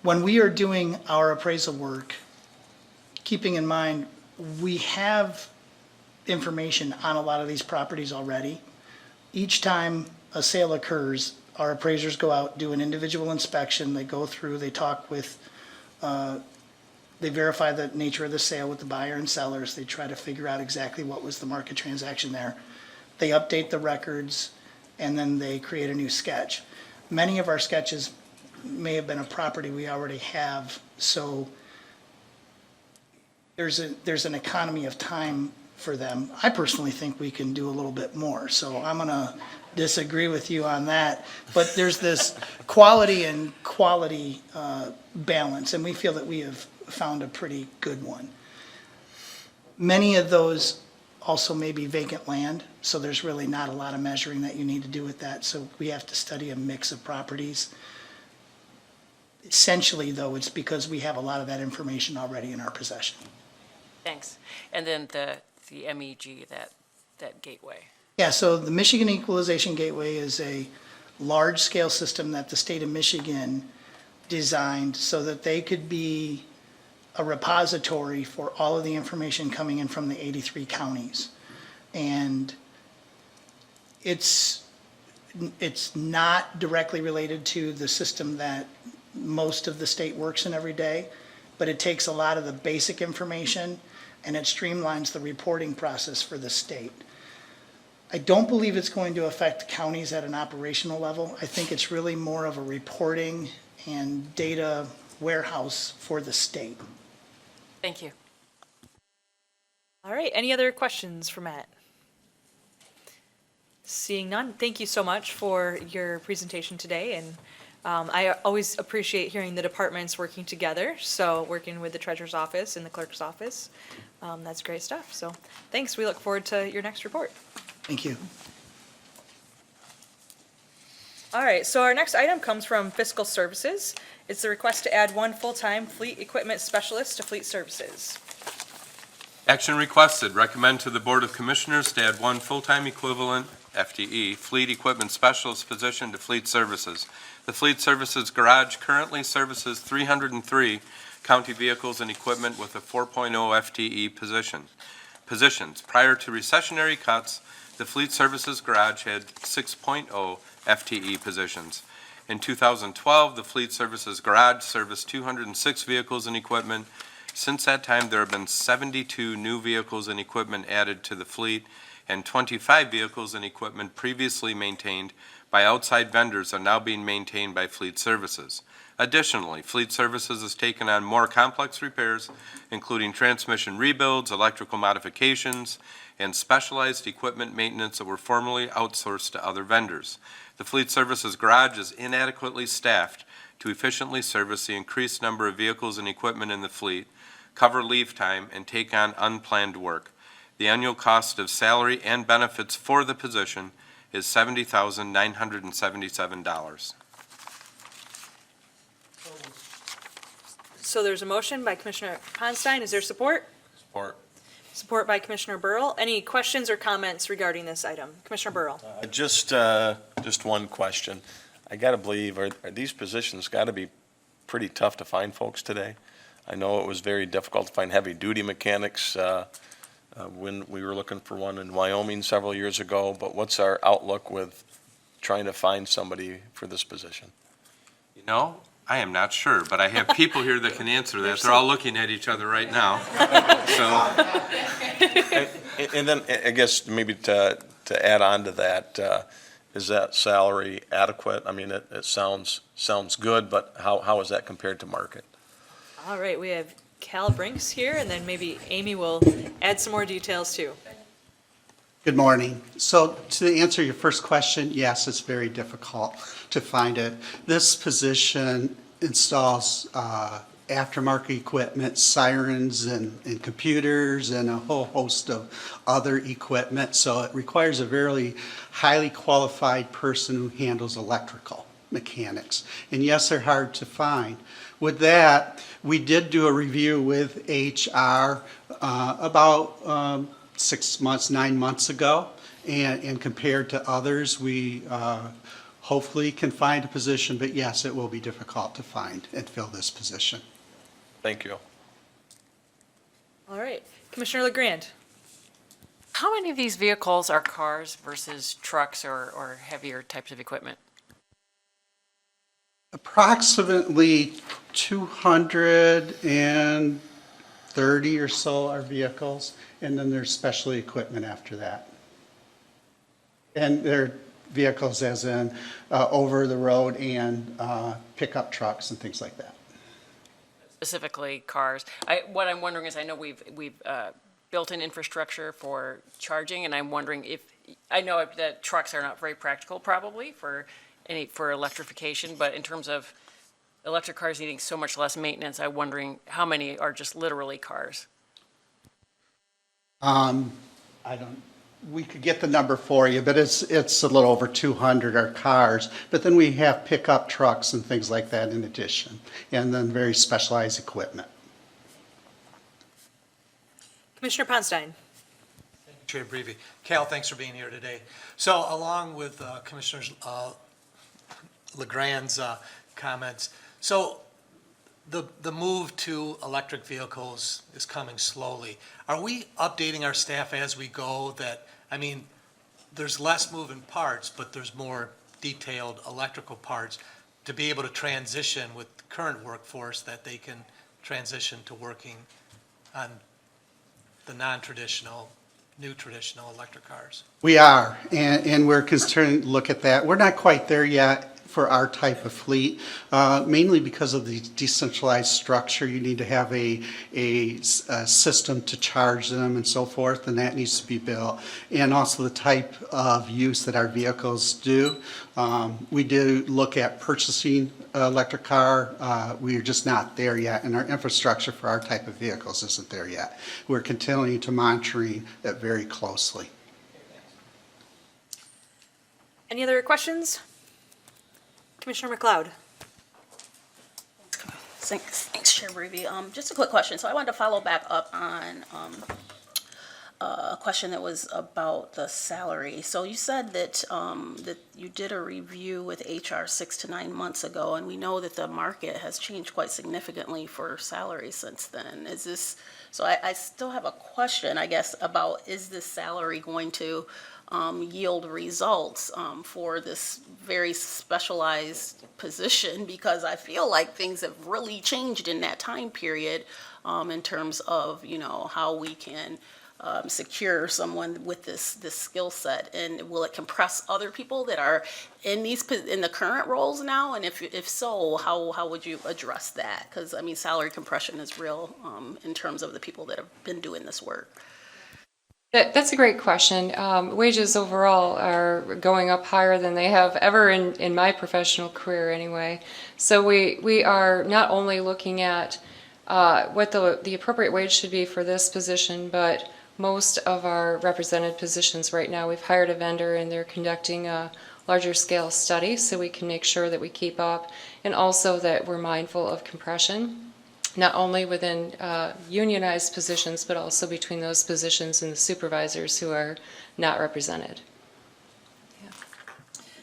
When we are doing our appraisal work, keeping in mind, we have information on a lot of these properties already. Each time a sale occurs, our appraisers go out, do an individual inspection, they go through, they talk with, they verify the nature of the sale with the buyer and sellers, they try to figure out exactly what was the market transaction there. They update the records, and then they create a new sketch. Many of our sketches may have been a property we already have, so there's an economy of time for them. I personally think we can do a little bit more, so I'm gonna disagree with you on that. But there's this quality and quality balance, and we feel that we have found a pretty good one. Many of those also may be vacant land, so there's really not a lot of measuring that you need to do with that, so we have to study a mix of properties. Essentially, though, it's because we have a lot of that information already in our possession. Thanks. And then the MEG, that gateway. Yeah, so the Michigan Equalization Gateway is a large-scale system that the state of Michigan designed so that they could be a repository for all of the information coming in from the 83 counties. And it's not directly related to the system that most of the state works in every day, but it takes a lot of the basic information and it streamlines the reporting process for the state. I don't believe it's going to affect counties at an operational level. I think it's really more of a reporting and data warehouse for the state. Thank you. All right, any other questions for Matt? Seeing none, thank you so much for your presentation today, and I always appreciate hearing the departments working together, so working with the treasurer's office and the clerk's office. That's great stuff, so thanks, we look forward to your next report. Thank you. All right, so our next item comes from Fiscal Services. It's the request to add one full-time fleet equipment specialist to fleet services. Action requested, recommend to the Board of Commissioners to add one full-time equivalent, FTE, fleet equipment specialist position to fleet services. The fleet services garage currently services 303 county vehicles and equipment with a 4.0 FTE positions. Prior to recessionary cuts, the fleet services garage had 6.0 FTE positions. In 2012, the fleet services garage serviced 206 vehicles and equipment. Since that time, there have been 72 new vehicles and equipment added to the fleet, and 25 vehicles and equipment previously maintained by outside vendors are now being maintained by Fleet Services. Additionally, Fleet Services has taken on more complex repairs, including transmission rebuilds, electrical modifications, and specialized equipment maintenance that were formerly outsourced to other vendors. The Fleet Services garage is inadequately staffed to efficiently service the increased number of vehicles and equipment in the fleet, cover leave time, and take on unplanned work. The annual cost of salary and benefits for the position is $70,977. So there's a motion by Commissioner Ponstein. Is there support? Support. Support by Commissioner Burrow. Any questions or comments regarding this item? Commissioner Burrow. Just one question. I gotta believe, are these positions gotta be pretty tough to find folks today? I know it was very difficult to find heavy-duty mechanics when we were looking for one in Wyoming several years ago, but what's our outlook with trying to find somebody for this position? You know, I am not sure, but I have people here that can answer that. They're all looking at each other right now. So, And then, I guess, maybe to add on to that, is that salary adequate? I mean, it sounds good, but how is that compared to market? All right, we have Cal Brinks here, and then maybe Amy will add some more details too. Good morning. So to answer your first question, yes, it's very difficult to find it. This position installs aftermarket equipment, sirens and computers and a whole host of other equipment. So it requires a very highly qualified person who handles electrical mechanics. And yes, they're hard to find. With that, we did do a review with HR about 9 months ago, and compared to others, we hopefully can find a position, but yes, it will be difficult to find and fill this position. Thank you. All right, Commissioner LeGrand. How many of these vehicles are cars versus trucks or heavier types of equipment? Approximately 230 or so are vehicles, and then there's special equipment after that. And they're vehicles as in over the road and pickup trucks and things like that. Specifically cars. What I'm wondering is, I know we've built in infrastructure for charging, and I'm wondering if, I know that trucks are not very practical probably for electrification, but in terms of electric cars needing so much less maintenance, I'm wondering how many are just literally cars? We could get the number for you, but it's a little over 200 are cars. But then we have pickup trucks and things like that in addition, and then very specialized equipment. Commissioner Ponstein. Chair Brevi. Cal, thanks for being here today. So along with Commissioner LeGrand's comments, so the move to electric vehicles is coming slowly. Are we updating our staff as we go that, I mean, there's less moving parts, but there's more detailed electrical parts to be able to transition with the current workforce, that they can transition to working on the non-traditional, new traditional electric cars? We are, and we're concerned to look at that. We're not quite there yet for our type of fleet, mainly because of the decentralized structure. You need to have a system to charge them and so forth, and that needs to be built. And also the type of use that our vehicles do. We do look at purchasing an electric car. We are just not there yet, and our infrastructure for our type of vehicles isn't there yet. We're continuing to monitoring it very closely. Any other questions? Commissioner McLeod? Thanks, Chair Brady. Just a quick question. So I wanted to follow back up on a question that was about the salary. So you said that that you did a review with HR 6 to 9 months ago, and we know that the market has changed quite significantly for salary since then. Is this, so I still have a question, I guess, about is this salary going to yield results for this very specialized position? Because I feel like things have really changed in that time period in terms of, you know, how we can secure someone with this skill set, and will it compress other people that are in the current roles now? And if so, how would you address that? Because I mean, salary compression is real in terms of the people that have been doing this work. That's a great question. Wages overall are going up higher than they have ever in my professional career anyway. So we are not only looking at what the appropriate wage should be for this position, but most of our represented positions right now, we've hired a vendor and they're conducting a larger scale study so we can make sure that we keep up, and also that we're mindful of compression, not only within unionized positions, but also between those positions and the supervisors who are not represented.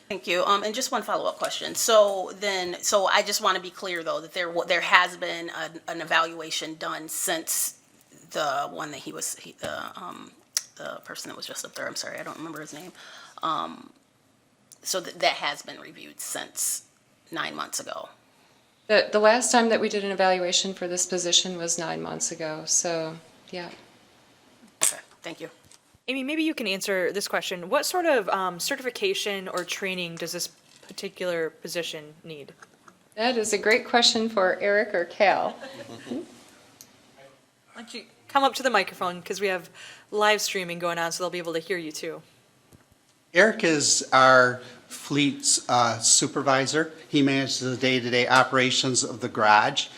Thank you. And just one follow-up question. So I just want to be clear, though, that there has been an evaluation done since the one that the person that was just up there, I'm sorry, I don't remember his name. So that has been reviewed since 9 months ago. The last time that we did an evaluation for this position was 9 months ago, so yeah. Okay, thank you. Amy, maybe you can answer this question. What sort of certification or training does this particular position need? That is a great question for Eric or Cal. Why don't you come up to the microphone, because we have live streaming going on, so they'll be able to hear you too. Eric is our fleet's supervisor. He manages the day-to-day operations of the garage.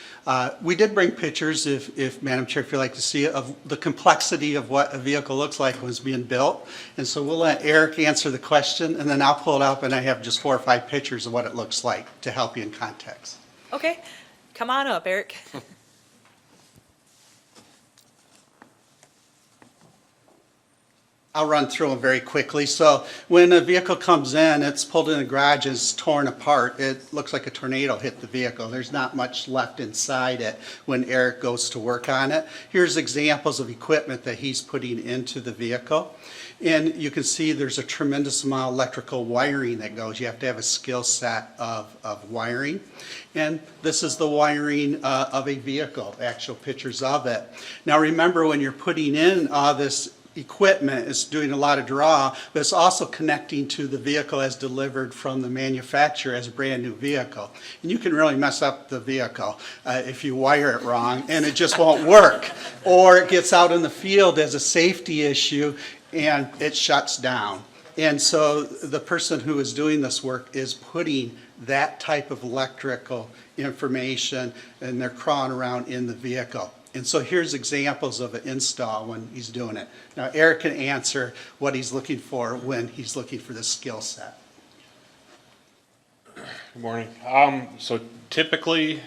We did bring pictures, if Madam Chair, if you'd like to see it, of the complexity of what a vehicle looks like when it's being built. And so we'll let Eric answer the question, and then I'll pull it up, and I have just 4 or 5 pictures of what it looks like to help you in context. Okay, come on up, Eric. I'll run through them very quickly. So when a vehicle comes in, it's pulled in the garage, it's torn apart. It looks like a tornado hit the vehicle. There's not much left inside it when Eric goes to work on it. Here's examples of equipment that he's putting into the vehicle. And you can see there's a tremendous amount of electrical wiring that goes. You have to have a skill set of wiring. And this is the wiring of a vehicle, actual pictures of it. Now remember, when you're putting in this equipment, is doing a lot of draw, but it's also connecting to the vehicle as delivered from the manufacturer as a brand new vehicle. And you can really mess up the vehicle if you wire it wrong, and it just won't work. Or it gets out in the field as a safety issue and it shuts down. And so the person who is doing this work is putting that type of electrical information, and they're crawling around in the vehicle. And so here's examples of an install when he's doing it. Now Eric can answer what he's looking for when he's looking for this skill set. Good morning. So typically,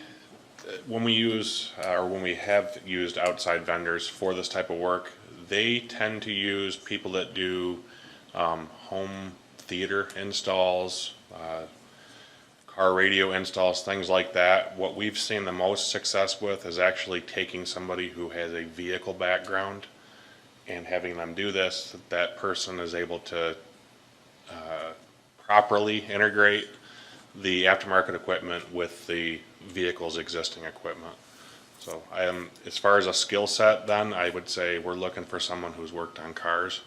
when we use, or when we have used outside vendors for this type of work, they tend to use people that do home theater installs, car radio installs, things like that. What we've seen the most success with is actually taking somebody who has a vehicle background and having them do this. That person is able to properly integrate the aftermarket equipment with the vehicle's existing equipment. So as far as a skill set, then I would say we're looking for someone who's worked on cars,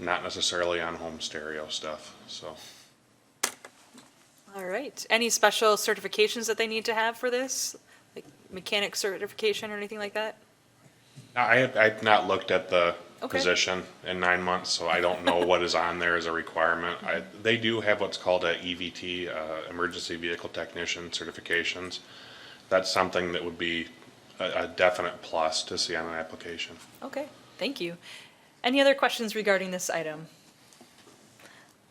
not necessarily on home stereo stuff. So. All right. Any special certifications that they need to have for this? Like mechanic certification or anything like that? I've not looked at the Okay. position in 9 months, so I don't know what is on there as a requirement. They do have what's called a EVT, Emergency Vehicle Technician certifications. That's something that would be a definite plus to see on an application. Okay, thank you. Any other questions regarding this item?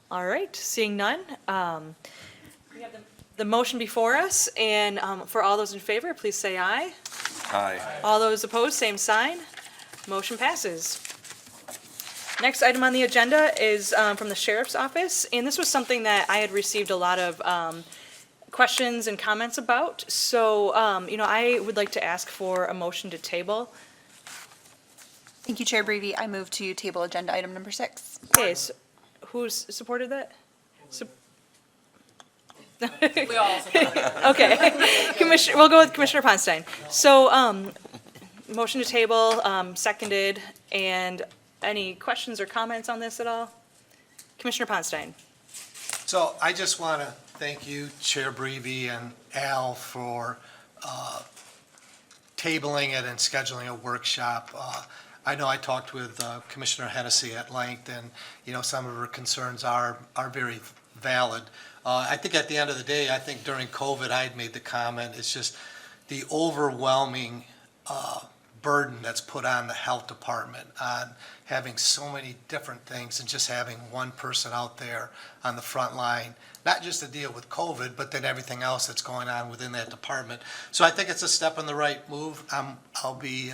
All right, seeing none, we have the motion before us, and for all those in favor, please say aye. Aye. All those opposed, same sign. Motion passes. Next item on the agenda is from the Sheriff's Office, and this was something that I had received a lot of questions and comments about. So, I would like to ask for a motion to table. Thank you, Chair Brevi. I move to table agenda item number 6. Okay, so who's supported that? We all support it. Okay, Commissioner, we'll go with Commissioner Ponstein. So, motion to table, seconded, and any questions or comments on this at all? Commissioner Ponstein. So I just want to thank you, Chair Brevi and Al, for tabling it and scheduling a workshop. I know I talked with Commissioner Hennessy at length, and, some of her concerns are very valid. I think at the end of the day, I think during COVID, I had made the comment, it's just the overwhelming burden that's put on the health department on having so many different things and just having one person out there on the front line, not just to deal with COVID, but then everything else that's going on within that department. So I think it's a step in the right move. I'll be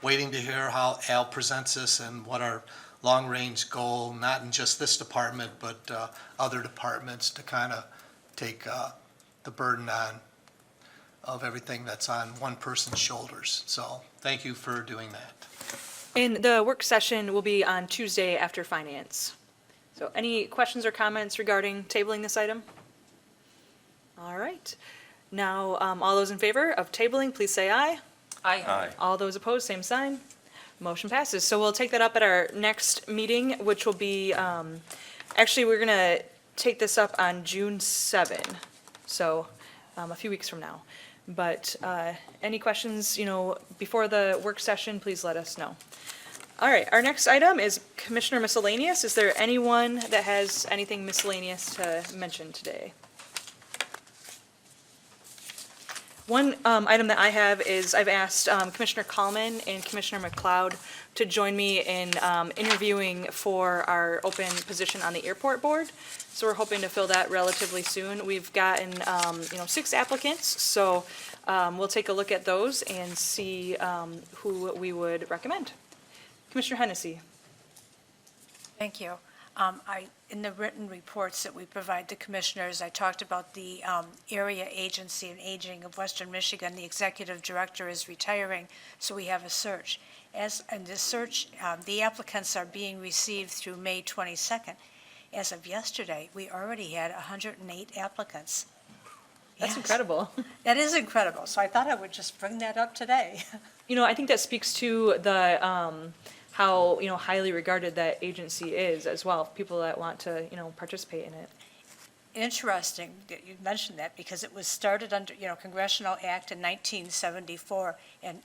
waiting to hear how Al presents this and what our long-range goal, not in just this department, but other departments, to kind of take the burden on of everything that's on one person's shoulders. So thank you for doing that. And the work session will be on Tuesday after finance. So any questions or comments regarding tabling this item? All right. Now, all those in favor of tabling, please say aye. Aye. All those opposed, same sign. Motion passes. So we'll take that up at our next meeting, which will be, actually, we're going to take this up on June 7, so a few weeks from now. But any questions, before the work session, please let us know. All right, our next item is Commissioner Miscellaneous. Is there anyone that has anything miscellaneous to mention today? One item that I have is I've asked Commissioner Kallman and Commissioner McLeod to join me in interviewing for our open position on the airport board. So we're hoping to fill that relatively soon. We've gotten, 6 applicants, so we'll take a look at those and see who we would recommend. Commissioner Hennessy. Thank you. In the written reports that we provide to commissioners, I talked about the Area Agency on Aging of Western Michigan. The executive director is retiring, so we have a search. And this search, the applicants are being received through May 22nd. As of yesterday, we already had 108 applicants. That's Yes. incredible. That is incredible, so I thought I would just bring that up today. I think that speaks to the, how, highly regarded that agency is as well, people that want to, participate in it. Interesting that you mentioned that, because it was started under, Congressional Act in 1974, and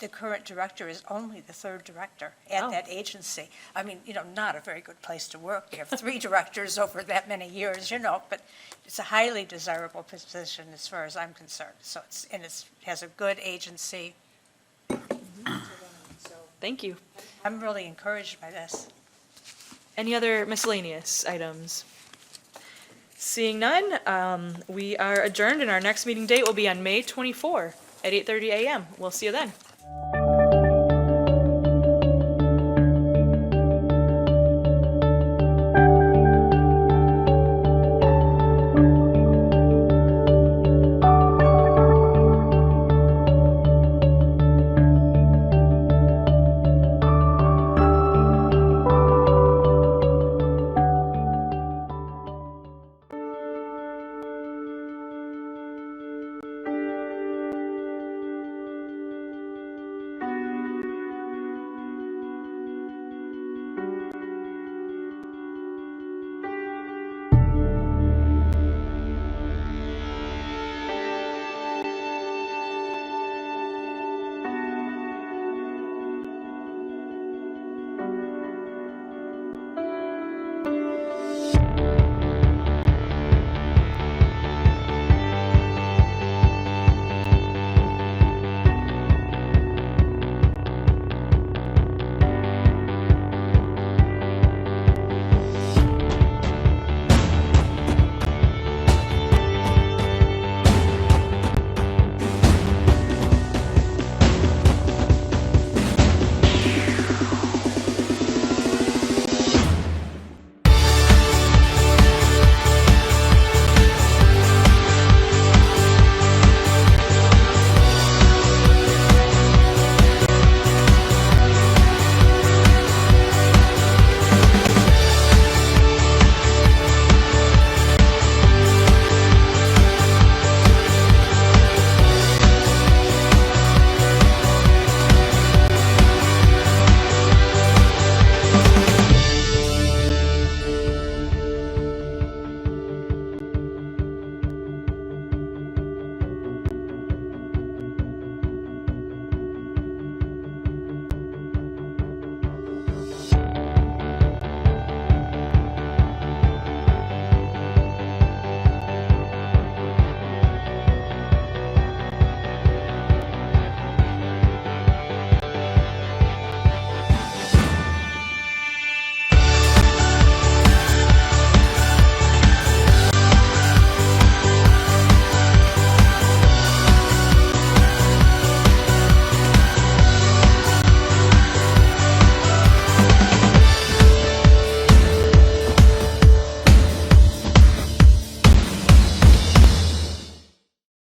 the current director is only the 3rd director at Oh. that agency. I mean, not a very good place to work. You have 3 directors over that many years, but it's a highly desirable position as far as I'm concerned. So it has a good agency. Thank you. I'm really encouraged by this. Any other miscellaneous items? Seeing none, we are adjourned, and our next meeting date will be on May 24 at 8:30 a.m. We'll see you then.